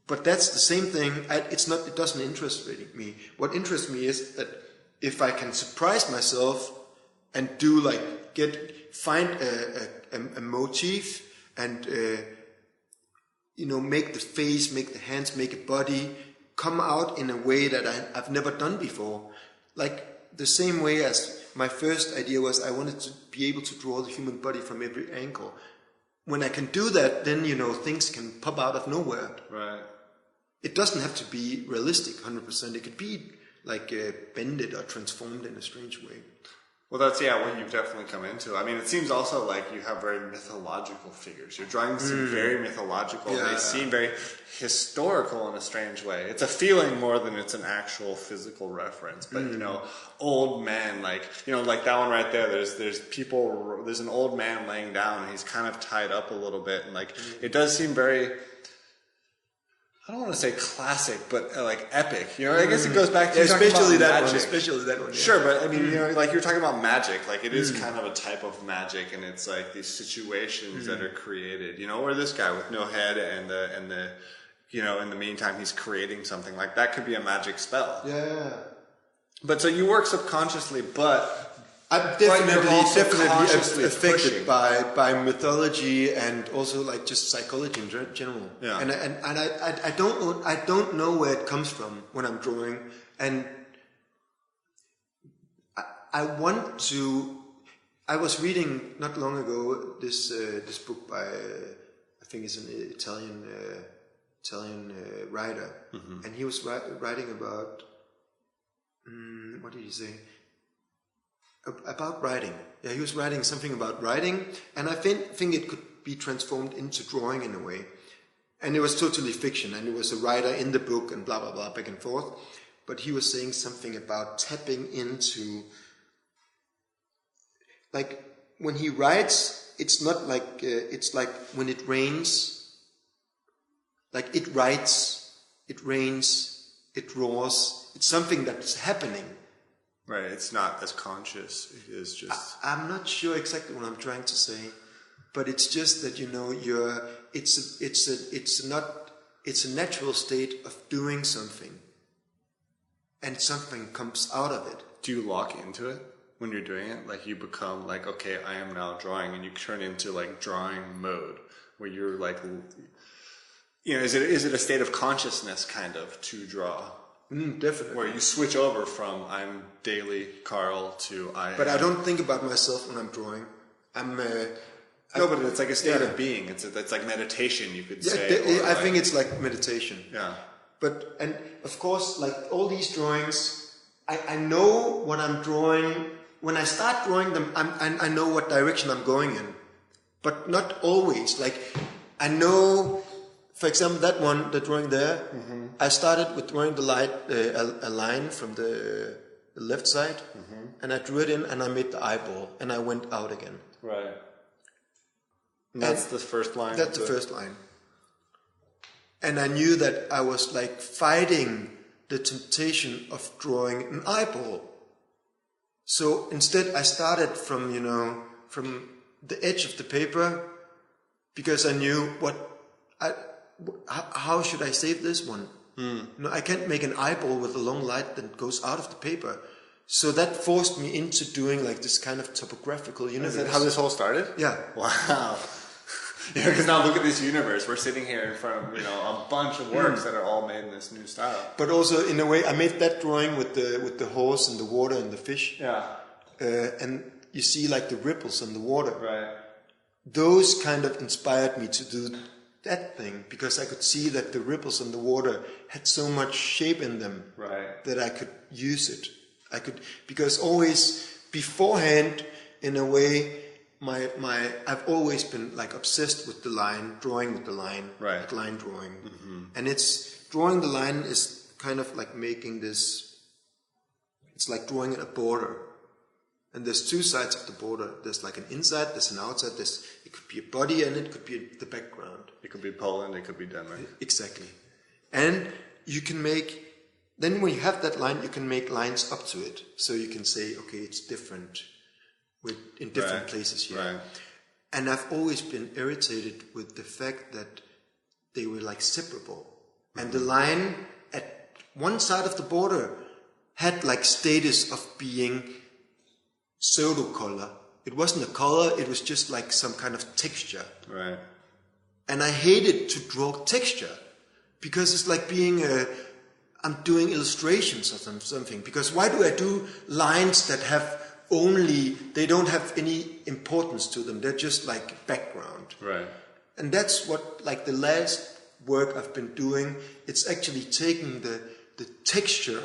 But that's the same thing. It doesn't interest me. What interests me is that if I can surprise myself and do like, find a motif and, you know, make the face, make the hands, make a body, come out in a way that I've never done before. Like the same way as my first idea was I wanted to be able to draw the human body from every angle. When I can do that, then, you know, things can pop out of nowhere. Right. It doesn't have to be realistic 100%. It could be like bended or transformed in a strange way. Well, that's, what you've definitely come into. I mean, it seems also like you have very mythological figures. Your drawings seem very mythological. Yeah. They seem very historical in a strange way. It's a feeling more than it's an actual physical reference. But, you know, old men, like, you know, like that one right there, there's an old man laying down and he's kind of tied up a little bit. And, like, it does seem very... I don't want to say classic, but like epic. You know, I guess it goes back to especially that one. Especially that one. Yeah. Sure, but I mean, you know, like you're talking about magic. Like it is kind of a type of magic, and it's like these situations that are created. You know, or this guy with no head and the, you know, in the meantime he's creating something like that could be a magic spell. Yeah. But so you work subconsciously, but. I'm definitely affected by mythology and also like just psychology in general. Yeah. And I don't know where it comes from when I'm drawing, and I want to. I was reading not long ago this book by I think it's an Italian writer, and he was writing about what did he say? About writing. Yeah, he was writing something about writing, and I think it could be transformed into drawing in a way. And it was totally fiction, and it was a writer in the book and blah, blah, blah, back and forth. But he was saying something about tapping into... Like, when he writes, it's not like... it's like when it rains. Like, it writes, it rains, it draws. It's something that's happening. Right, it's not as conscious. It is just. I'm not sure exactly what I'm trying to say, but it's just that, you know, it's a natural state of doing something, and something comes out of it. Do you lock into it when you're doing it? Like you become like, okay, I am now drawing, and you turn into like drawing mode, where you're like, you know, is it a state of consciousness kind of to draw? Definitely. Where you switch over from I'm daily Carl to I. But I don't think about myself when I'm drawing. No, but it's like a state of being. It's like meditation, you could say. I think it's like meditation. Yeah. But and of course, like all these drawings, I know what I'm drawing. When I start drawing them, I know what direction I'm going in, but not always. Like I know. for example, that one, the drawing there, I started with drawing the light, a line from the left side, and I drew it in, and I made the eyeball, and I went out again. Right. And that's the first line. That's the first line. And I knew that I was like fighting the temptation of drawing an eyeball. So instead I started from, from the edge of the paper, because I knew how should I save this one? I can't make an eyeball with a long light that goes out of the paper. So that forced me into doing like this kind of topographical universe. Is that how this whole started? Yeah. Wow. Because now look at this universe. We're sitting here in front of a bunch of works that are all made in this new style. But also, in a way, I made that drawing with the horse and the water and the fish. Yeah. And you see like the ripples on the water. Right. Those kind of inspired me to do that thing, because I could see that the ripples on the water had so much shape in them. Right. That I could use it. Because always beforehand, in a way, I've always been like obsessed with the line, drawing with the line, right. like line drawing. And drawing the line is kind of like making this, it's like drawing a border. And there's two sides of the border. There's like an inside, there's an outside, it could be a body, and it could be the background. It could be Poland, it could be Denmark. Exactly. And you can then when you have that line, you can make lines up to it. So you can say, okay, it's different in different places here. Right. And I've always been irritated with the fact that they were like separable. And the line at one side of the border had like status of being pseudo color. It wasn't a color, it was just like some kind of texture. Right. And I hated to draw texture, because it's like I'm doing illustrations or something. Because why do I do lines that they don't have any importance to them? They're just like background. Right. And that's what, like the last work I've been doing, it's actually taking the texture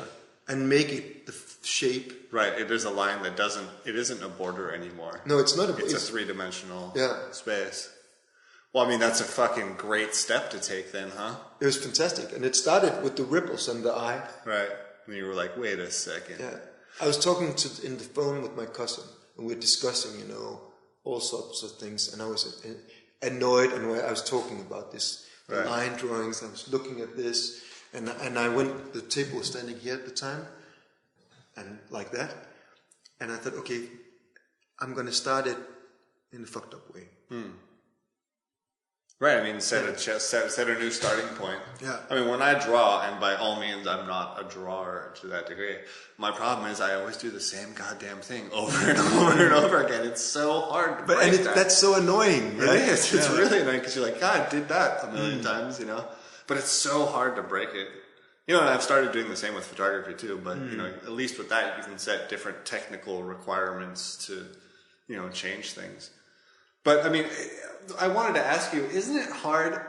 and make it the shape. Right. It is a line that it isn't a border anymore. No, it's not It's a three-dimensional space. Well, I mean, that's a fucking great step to take then, huh? It was fantastic. And it started with the ripples on the eye. Right. And you were like, wait a second. Yeah. I was talking in the phone with my cousin, and we were discussing, all sorts of things. And I was annoyed, and I was talking about this, the line drawings. I was looking at this, and I went, the table was standing here at the time, and like that. And I thought, okay, I'm going to start it in a fucked up way. Right, I mean, set a new starting point. Yeah. I mean, when I draw, and by all means, I'm not a drawer to that degree. My problem is I always do the same goddamn thing over and over and over again. It's so hard to break that. That's so annoying. Right? It's really annoying, because you're like, God, I did that a million times, But it's so hard to break it. And I've started doing the same with photography too, but, at least with that, you can set different technical requirements to, change things. But, I mean, I wanted to ask you, isn't it hard?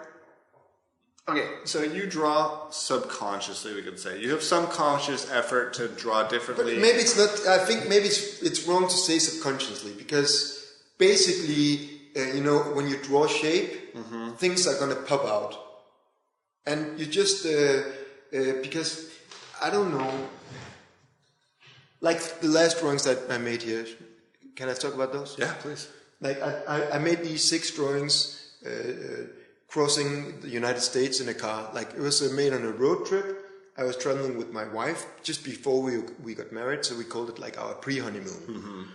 Okay, so you draw subconsciously, we could say. You have some conscious effort to draw differently. But maybe it's not, I think maybe it's wrong to say subconsciously, because basically, when you draw shape, things are going to pop out. And you just, because, I don't know, like the last drawings that I made here, can I talk about those? Yeah, please. Like I made these 6 drawings crossing the United States in a car. Like it was made on a road trip. I was traveling with my wife just before we got married, so we called it like our pre-honeymoon.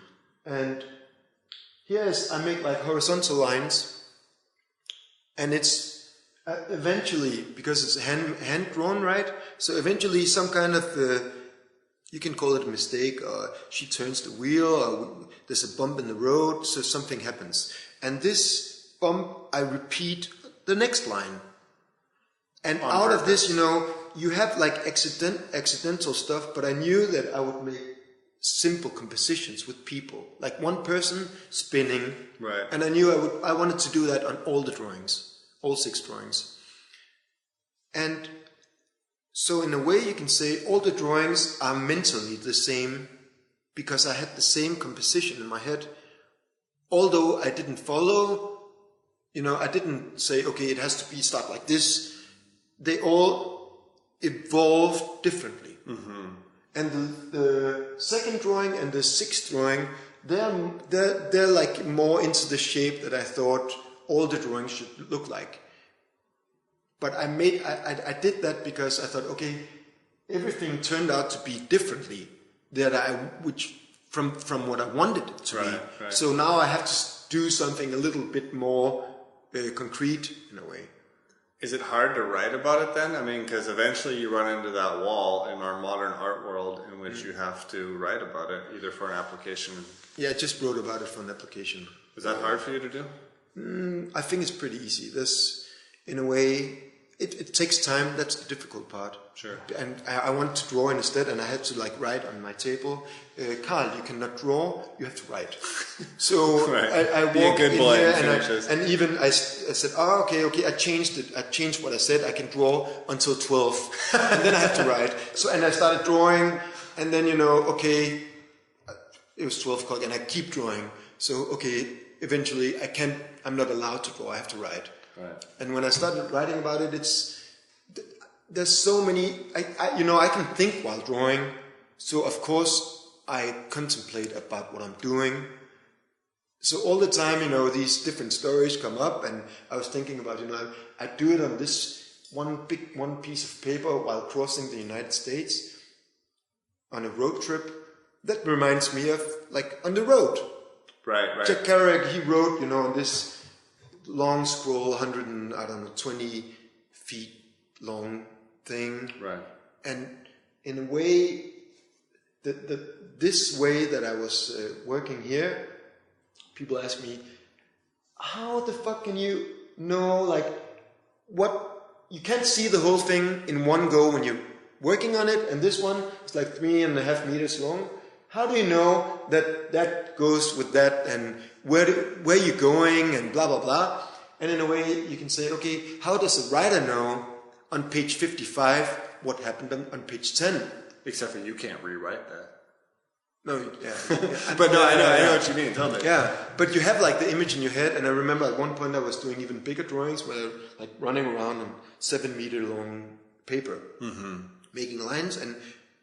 And I make like horizontal lines, and it's eventually, because it's hand drawn, right? So eventually some kind of you can call it a mistake, or she turns the wheel, or there's a bump in the road, so something happens. And this bump, I repeat the next line. And On out purpose. of this, you have like accidental stuff, but I knew that I would make simple compositions with people. Like one person spinning. Right. And I knew I wanted to do that on all the drawings, all 6 drawings. And so in a way you can say all the drawings are mentally the same, because I had the same composition in my head. Although I didn't follow, I didn't say, okay, it has to be start like this. They all evolved differently. Mm-hmm. And the second drawing and the sixth drawing, they're like more into the shape that I thought all the drawings should look like. But I did that because I thought, okay, everything turned out to be differently from what I wanted it to be. Right. So now I have to do something a little bit more concrete in a way. Is it hard to write about it then? I mean, because eventually you run into that wall in our modern art world in which you have to write about it, either for an application. Yeah, I just wrote about it for an application. Was that hard for you to do? I think it's pretty easy. In a way, it takes time. That's the difficult part. Sure. And I want to draw instead, and I had to write on my table, Carl, you cannot draw, you have to write. So right. I walked in here and even I said, okay, I changed it. I changed what I said. I can draw until 12, and then I have to write. So and I started drawing, and then okay, it was 12 o'clock, and I keep drawing. So okay, eventually I'm not allowed to draw. I have to write. Right. And when I started writing about it, there's so many. I can think while drawing, so of course I contemplate about what I'm doing. So all the time, these different stories come up, and I was thinking about, I do it on this one piece of paper while crossing the United States on a road trip. That reminds me of on the road. Right. Jack Kerouac, he wrote, on this long scroll, 20 feet long thing. Right. And in a way, this way that I was working here, people ask me, how the fuck can you know, what, you can't see the whole thing in one go when you're working on it, and this one is 3.5 meters long. How do you know that goes with that, and where you're going, and blah, blah, blah. And in a way, you can say, okay, how does a writer know on page 55 what happened on page 10? Except for you can't rewrite that. No, yeah. But no, I know what you mean. Tell me. Yeah, but you have the image in your head, and I remember at one point I was doing even bigger drawings where running around on 7-meter long paper, making lines, and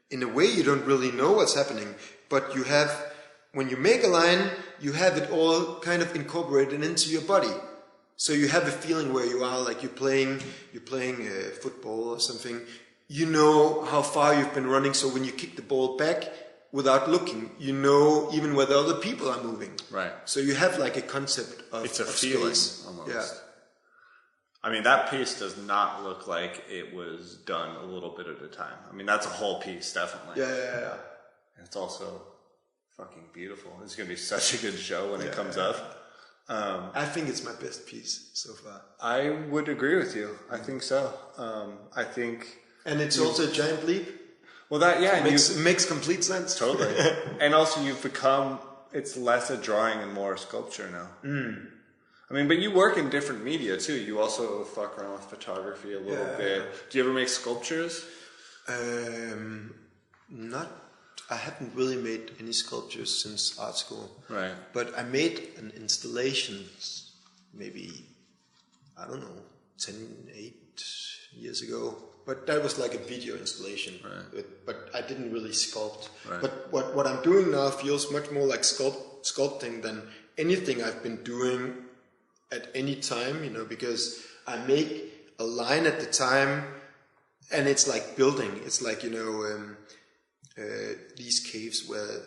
in a way you don't really know what's happening, but you have, when you make a line, you have it all kind of incorporated into your body. So you have a feeling where you are, you're playing football or something. You know how far you've been running, so when you kick the ball back without looking, you know even where the other people are moving. Right. So you have a concept of it's a feeling space. Almost. Yeah. I mean, that piece does not look like it was done a little bit at a time. I mean, that's a whole piece, definitely. Yeah. It's also fucking beautiful. It's going to be such a good show when it comes up. I think it's my best piece so far. I would agree with you. I think so. I think... And it's also a giant leap. Well, it makes complete sense. Totally. And also you've become... It's less a drawing and more a sculpture now. Mm. I mean, but you work in different media too. You also fuck around with photography a little bit. Do you ever make sculptures? I haven't really made any sculptures since art school. Right. But I made an installation maybe, 8 years ago. But that was a video installation. Right. But I didn't really sculpt. Right. But what I'm doing now feels much more like sculpting than anything I've been doing at any time, because I make a line at the time, and it's like building. It's these caves where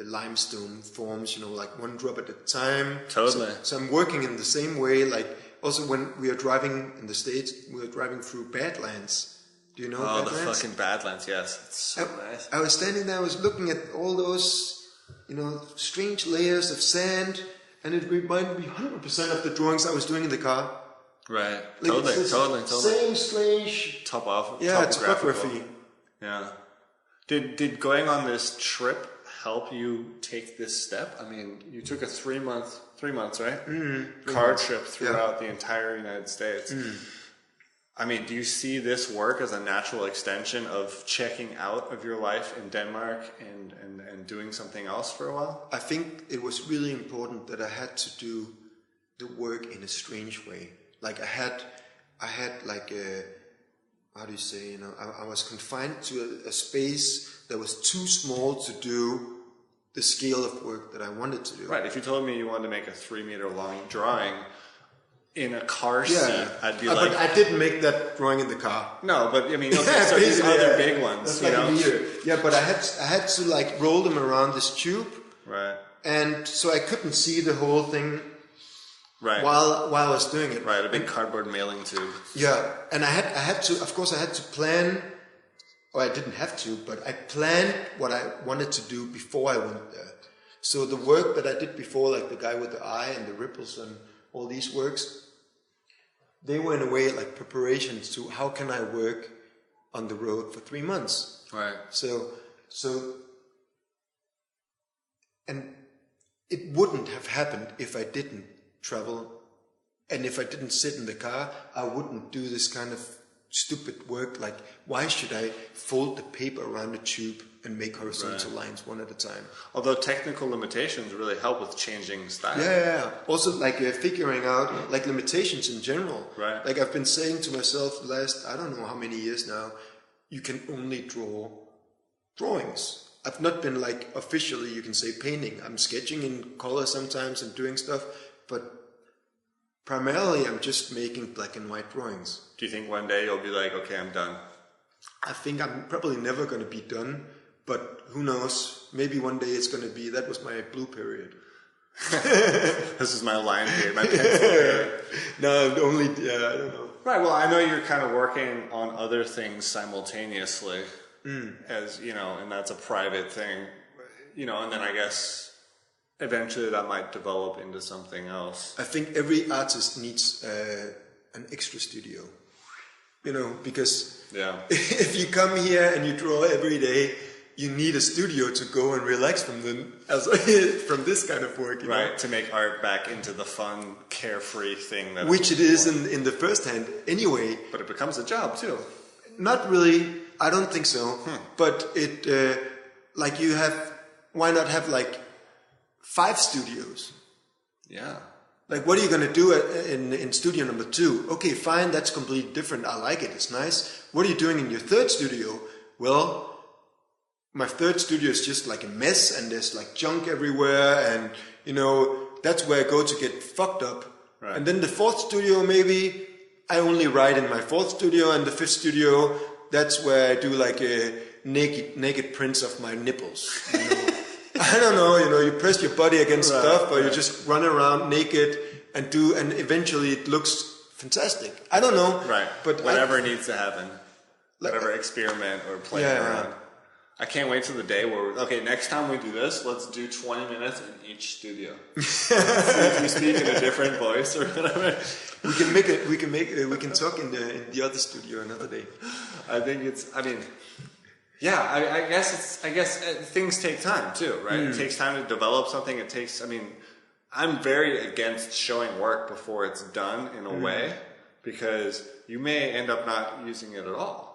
limestone forms, one drop at a time. Totally. So I'm working in the same way. Also when we are driving in the States, we are driving through Badlands. Do you know Badlands? Oh, the fucking Badlands, yes. It's so nice. I was standing there, I was looking at all those, strange layers of sand, and it reminded me 100% of the drawings I was doing in the car. Right. Totally. Same strange... topography. Yeah. Did going on this trip help you take this step? I mean, you took a 3 months, right? Car trip throughout the entire United States. I mean, do you see this work as a natural extension of checking out of your life in Denmark and doing something else for a while? I think it was really important that I had to do the work in a strange way. Like I had like a, how do you say, you know, I was confined to a space that was too small to do the scale of work that I wanted to do. Right. If you told me you wanted to make a 3-meter long drawing in a car seat, I'd be like... But I didn't make that drawing in the car. No, but I mean, okay, so these other big ones, you know? Yeah, but I had to like roll them around this tube. Right. And so I couldn't see the whole thing right. while I was doing it. Right, a big cardboard mailing tube. Yeah, and I had to, of course I had to plan, or I didn't have to, but I planned what I wanted to do before I went there. So the work that I did before, like the guy with the eye and the ripples and all these works, they were in a way like preparations to how can I work on the road for 3 months. Right. So, and it wouldn't have happened if I didn't travel, and if I didn't sit in the car, I wouldn't do this kind of stupid work. Like, why should I fold the paper around a tube and make horizontal lines one at a time? Although technical limitations really help with changing style. Yeah. Also, like figuring out like limitations in general. Right. Like I've been saying to myself the last, I don't know how many years now, you can only draw drawings. I've not been like officially, you can say, painting. I'm sketching in color sometimes and doing stuff, but primarily I'm just making black and white drawings. Do you think one day you'll be like, okay, I'm done? I think I'm probably never going to be done, but who knows? Maybe one day it's going to be, that was my blue period. This is my line period, my pencil period. No, only, I don't know. Right, well, I know you're kind of working on other things simultaneously. As you know, and that's a private thing, you know, and then I guess eventually that might develop into something else. I think every artist needs an extra studio, you know, because if you come here and you draw every day, you need a studio to go and relax from from this kind of work, you know? To make art back into the fun, carefree thing that which it is in the first hand anyway. But it becomes a job too. Not really. I don't think so. But it, like you have, why not have like 5 studios? Yeah. Like what are you going to do in studio number 2? Okay, fine, that's completely different. I like it, it's nice. What are you doing in your 3rd studio? Well, my 3rd studio is just like a mess and there's like junk everywhere and, you know, that's where I go to get fucked up. Right. And then the 4th studio, maybe I only write in my 4th studio, and the 5th studio, that's where I do like a naked prints of my nipples. You know? I don't know, you know, you press your body against stuff, or you just run around naked and eventually it looks fantastic. I don't know. Right. But whatever needs to happen. Whatever experiment or play around. I can't wait till the day where, next time we do this, let's do 20 minutes in each studio. See if we speak in a different voice or whatever. We can talk in the other studio another day. I think I guess things take time too, right? It takes time to develop something. I'm very against showing work before it's done in a way, because you may end up not using it at all.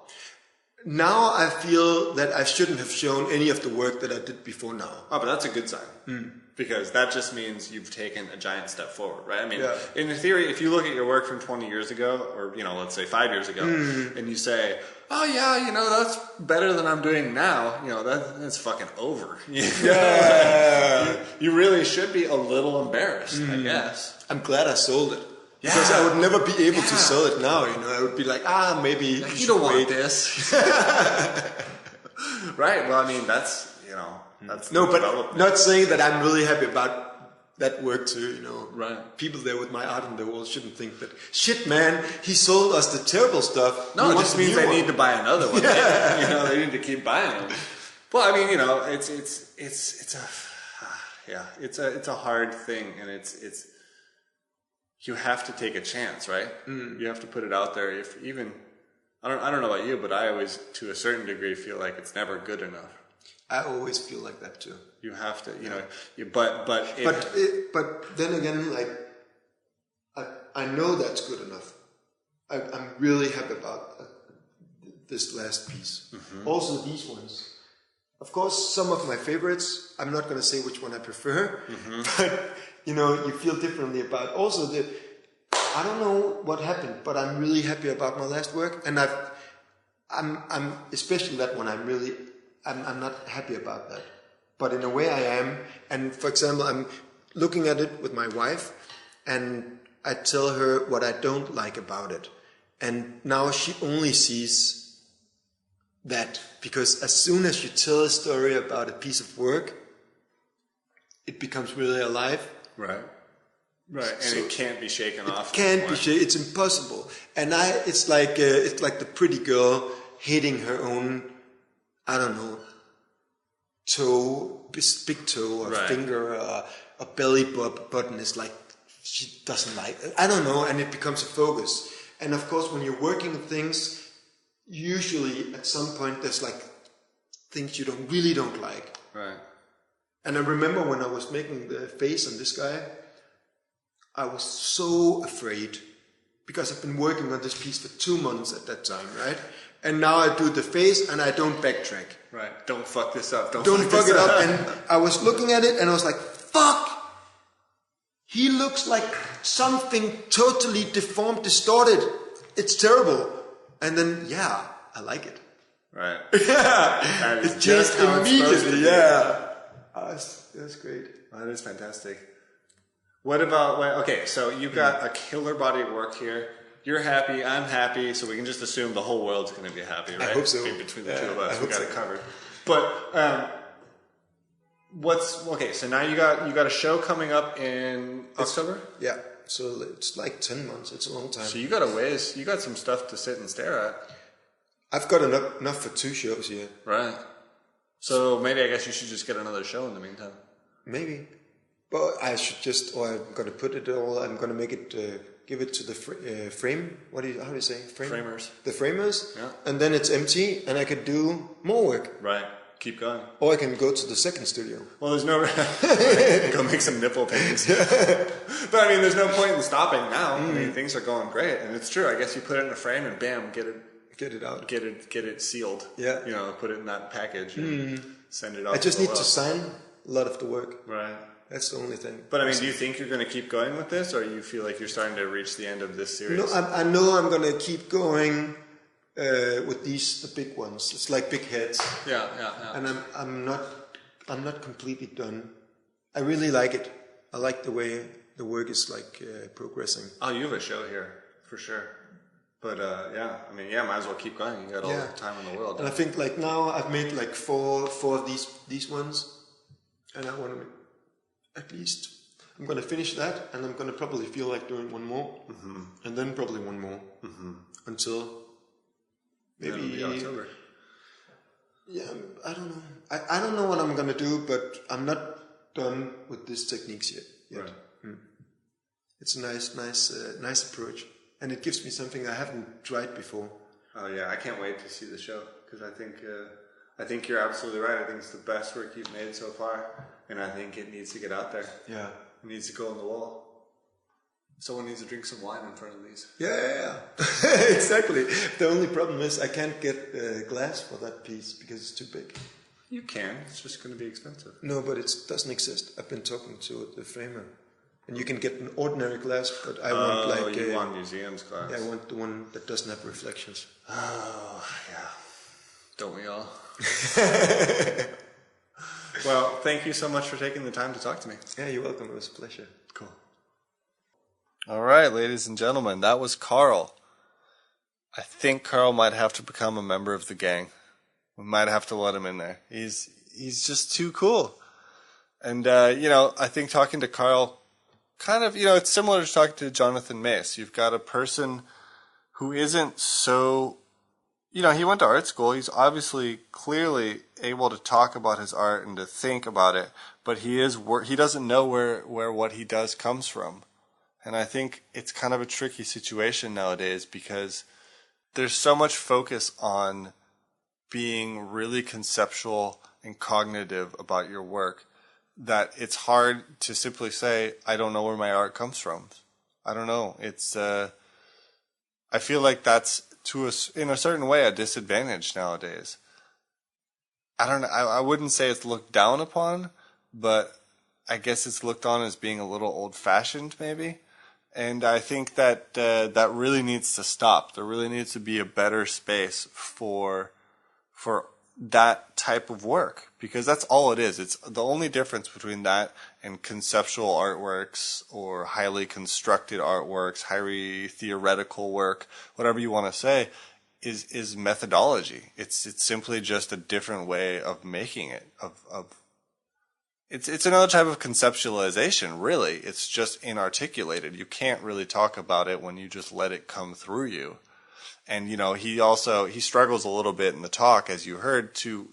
Now I feel that I shouldn't have shown any of the work that I did before now. Oh, but that's a good sign. Because that just means you've taken a giant step forward, right? I mean, in theory, if you look at your work from 20 years ago, or, you know, let's say 5 years ago, and you say, oh yeah, you know, that's better than I'm doing now, you know, that's fucking over. You really should be a little embarrassed, I guess. I'm glad I sold it. Yeah. Because I would never be able to sell it now, you know. I would be like, maybe you don't want this. Right, well, I mean, that's, you know, that's no, but not saying that I'm really happy about that work too, you know. Right. People there with my art on the wall shouldn't think that, shit, man, he sold us the terrible stuff. No, it just means they need to buy another one. Yeah. You know, they need to keep buying them. Well, I mean, you know, it's a hard thing, and it's you have to take a chance, right? You have to put it out there. If even, I don't know about you, but I always, to a certain degree, feel like it's never good enough. I always feel like that too. You have to, you know, but then again, like, I know that's good enough. I'm really happy about this last piece. Also these ones. Of course, some of my favorites, I'm not going to say which one I prefer, but, you feel differently about. Also, I don't know what happened, but I'm really happy about my last work, and I'm especially that one. I'm not happy about that, but in a way I am. And for example, I'm looking at it with my wife, and I tell her what I don't like about it, and now she only sees that, because as soon as you tell a story about a piece of work, it becomes really alive. Right. Right, and it can't be shaken off. It can't be shaken. It's impossible. And it's like the pretty girl hitting her own, I don't know, toe, big toe or finger or a belly button. It's like she doesn't like it. I don't know, and it becomes a focus. And of course, when you're working with things, usually at some point there's like things you really don't like. Right. And I remember when I was making the face on this guy, I was so afraid, because I've been working on this piece for 2 months at that time, right? And now I do the face and I don't backtrack. Right. Don't fuck this up. Don't fuck it up. And I was looking at it and I was like, fuck! He looks like something totally deformed, distorted. It's terrible. And then, I like it. Right. Yeah. It changed immediately. Yeah. That's great. That is fantastic. What about, okay, so you've got a killer body of work here. You're happy, I'm happy, so we can just assume the whole world's going to be happy, right? I hope so. Between the two of us, we got it covered. But so now you got a show coming up in October? Yeah, so it's like 10 months. It's a long time. So you got some stuff to sit and stare at. I've got enough for 2 shows here. Right. So maybe I guess you should just get another show in the meantime. Maybe. But I should I'm going to put it all, I'm going to make it, give it to the frame, how do you say? Framers. The framers. Yeah. And then it's empty and I could do more work. Right. Keep going. Or I can go to the second studio. Well, there's no... go make some nipple paintings. But I mean, there's no point in stopping now. I mean, things are going great. And it's true. I guess you put it in a frame and bam, get it out. Get it sealed. Yeah. Put it in that package and send it off. I just need to sign a lot of the work. Right. That's the only thing. But I mean, do you think you're going to keep going with this, or you feel like you're starting to reach the end of this series? No, I know I'm going to keep going with the big ones. It's like big heads. Yeah. And I'm not completely done. I really like it. I like the way the work is like progressing. Oh, you have a show here for sure. But might as well keep going. You got all the time in the world. And I think like now I've made like four of these ones, and I want to. At least I'm going to finish that, and I'm going to probably feel like doing one more, and then probably one more, until maybe October. Yeah, I don't know. I don't know what I'm going to do, but I'm not done with these techniques yet. Right. It's a nice approach, and it gives me something I haven't tried before. Oh yeah, I can't wait to see the show, because I think you're absolutely right. I think it's the best work you've made so far. And I think it needs to get out there. Yeah. It needs to go on the wall. Someone needs to drink some wine in front of these. Yeah. Exactly. The only problem is I can't get glass for that piece because it's too big. You can. It's just going to be expensive. No, but it doesn't exist. I've been talking to the framer. And you can get an ordinary glass, but I want like... you want museum's glass. Yeah, I want the one that doesn't have reflections. Oh, yeah. Don't we all? Well, thank you so much for taking the time to talk to me. Yeah, you're welcome. It was a pleasure. Cool. All right, ladies and gentlemen, that was Carl. I think Carl might have to become a member of the gang. We might have to let him in there. He's just too cool. And, I think talking to Carl kind of, it's similar to talking to Jonathan Mace. You've got a person who isn't so... he went to art school. He's obviously clearly able to talk about his art and to think about it, but he doesn't know where what he does comes from. And I think it's kind of a tricky situation nowadays because there's so much focus on being really conceptual and cognitive about your work that it's hard to simply say, I don't know where my art comes from. I don't know. It's, I feel like that's in a certain way a disadvantage nowadays. I don't know. I wouldn't say it's looked down upon, but I guess it's looked on as being a little old-fashioned, maybe. And I think that that really needs to stop. There really needs to be a better space for that type of work, because that's all it is. It's the only difference between that and conceptual artworks or highly constructed artworks, highly theoretical work, whatever you want to say, is methodology. It's simply just a different way of making it. It's another type of conceptualization, really. It's just inarticulated. You can't really talk about it when you just let it come through you. And he struggles a little bit in the talk, as you heard, to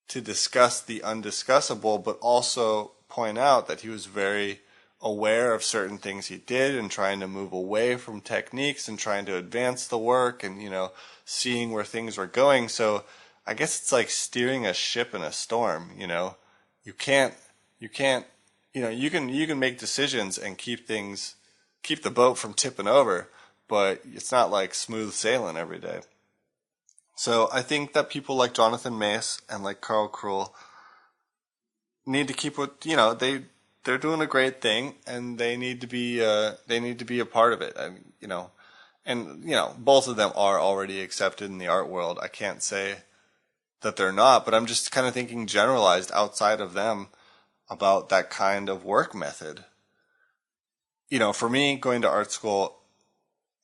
discuss the undiscussable, but also point out that he was very aware of certain things he did and trying to move away from techniques and trying to advance the work and, seeing where things were going. So I guess it's like steering a ship in a storm, You can't, you can make decisions and keep the boat from tipping over, but it's not like smooth sailing every day. So I think that people like Jonathan Mace and like Carl Krull need to keep what, they're doing a great thing, and they need to be a part of it. Both of them are already accepted in the art world. I can't say that they're not, but I'm just kind of thinking generalized outside of them about that kind of work method. For me, going to art school,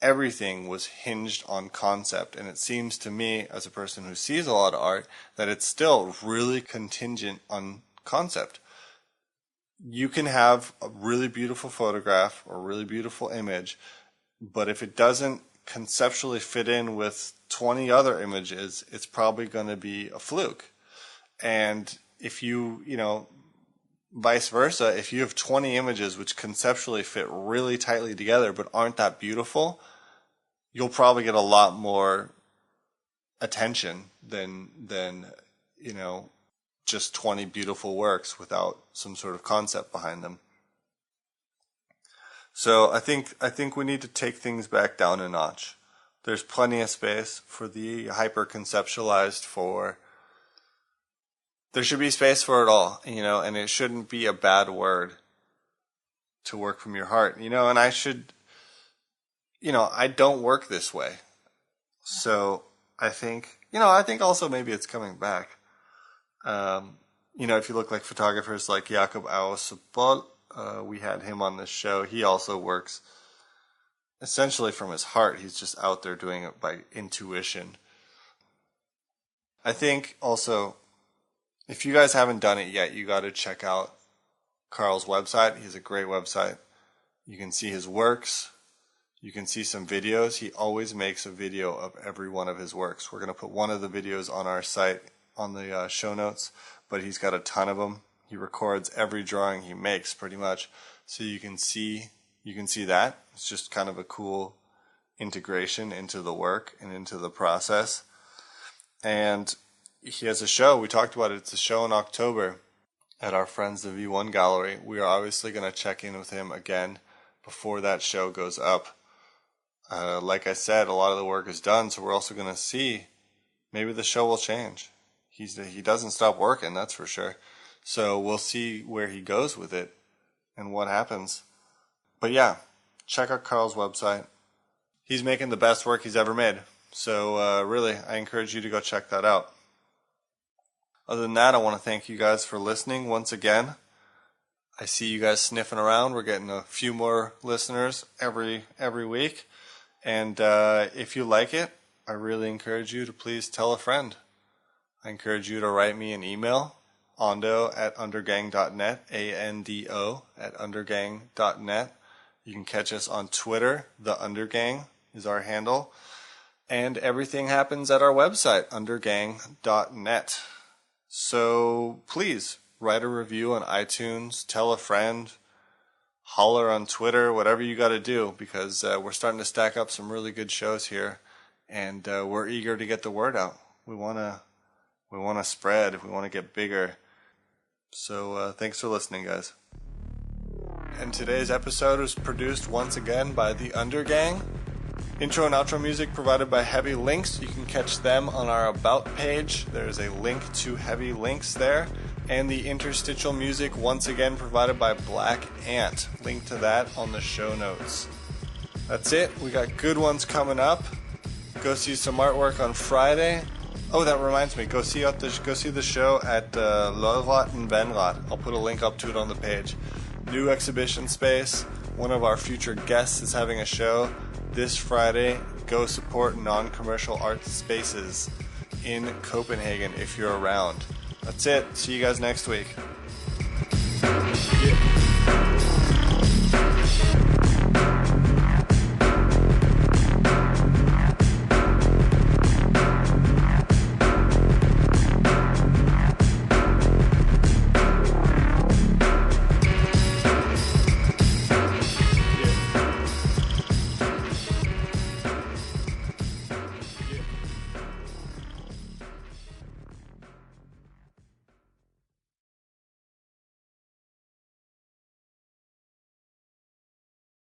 everything was hinged on concept, and it seems to me, as a person who sees a lot of art, that it's still really contingent on concept. You can have a really beautiful photograph or a really beautiful image, but if it doesn't conceptually fit in with 20 other images, it's probably going to be a fluke. And if vice versa, if you have 20 images which conceptually fit really tightly together but aren't that beautiful, you'll probably get a lot more attention than just 20 beautiful works without some sort of concept behind them. So I think we need to take things back down a notch. There's plenty of space for the hyper-conceptualized. There should be space for it all, and it shouldn't be a bad word to work from your heart, and I don't work this way. So I think also maybe it's coming back. If you look like photographers like Jakob Auersebol, we had him on this show. He also works essentially from his heart. He's just out there doing it by intuition. I think also, if you guys haven't done it yet, you got to check out Carl's website. He has a great website. You can see his works. You can see some videos. He always makes a video of every one of his works. We're going to put one of the videos on our site on the show notes, but he's got a ton of them. He records every drawing he makes pretty much, so you can see that. It's just kind of a cool integration into the work and into the process. And he has a show. We talked about it. It's a show in October at our friends the V1 Gallery. We are obviously going to check in with him again before that show goes up. Like I said, a lot of the work is done, so we're also going to see maybe the show will change. He doesn't stop working, that's for sure. So we'll see where he goes with it and what happens. But yeah, check out Carl's website. He's making the best work he's ever made. So really, I encourage you to go check that out. Other than that, I want to thank you guys for listening once again. I see you guys sniffing around. We're getting a few more listeners every week. And if you like it, I really encourage you to please tell a friend. I encourage you to write me an email, ando@undergang.net, ANDO@undergang.net. You can catch us on Twitter. The Undergang is our handle. And everything happens at our website, undergang.net. So please write a review on iTunes, tell a friend, holler on Twitter, whatever you got to do, because we're starting to stack up some really good shows here, and we're eager to get the word out. We want to spread. We want to get bigger. So thanks for listening, guys. And today's episode was produced once again by the Undergang. Intro and outro music provided by Heavy Links. You can catch them on our About page. There's a link to Heavy Links there. And the interstitial music, once again, provided by Black Ant. Link to that on the show notes. That's it. We got good ones coming up. Go see some artwork on Friday. Oh, that reminds me. Go see the show at Lodrat and Venrat. I'll put a link up to it on the page. New exhibition space. One of our future guests is having a show this Friday. Go support non-commercial art spaces in Copenhagen if you're around. That's it. See you guys next week.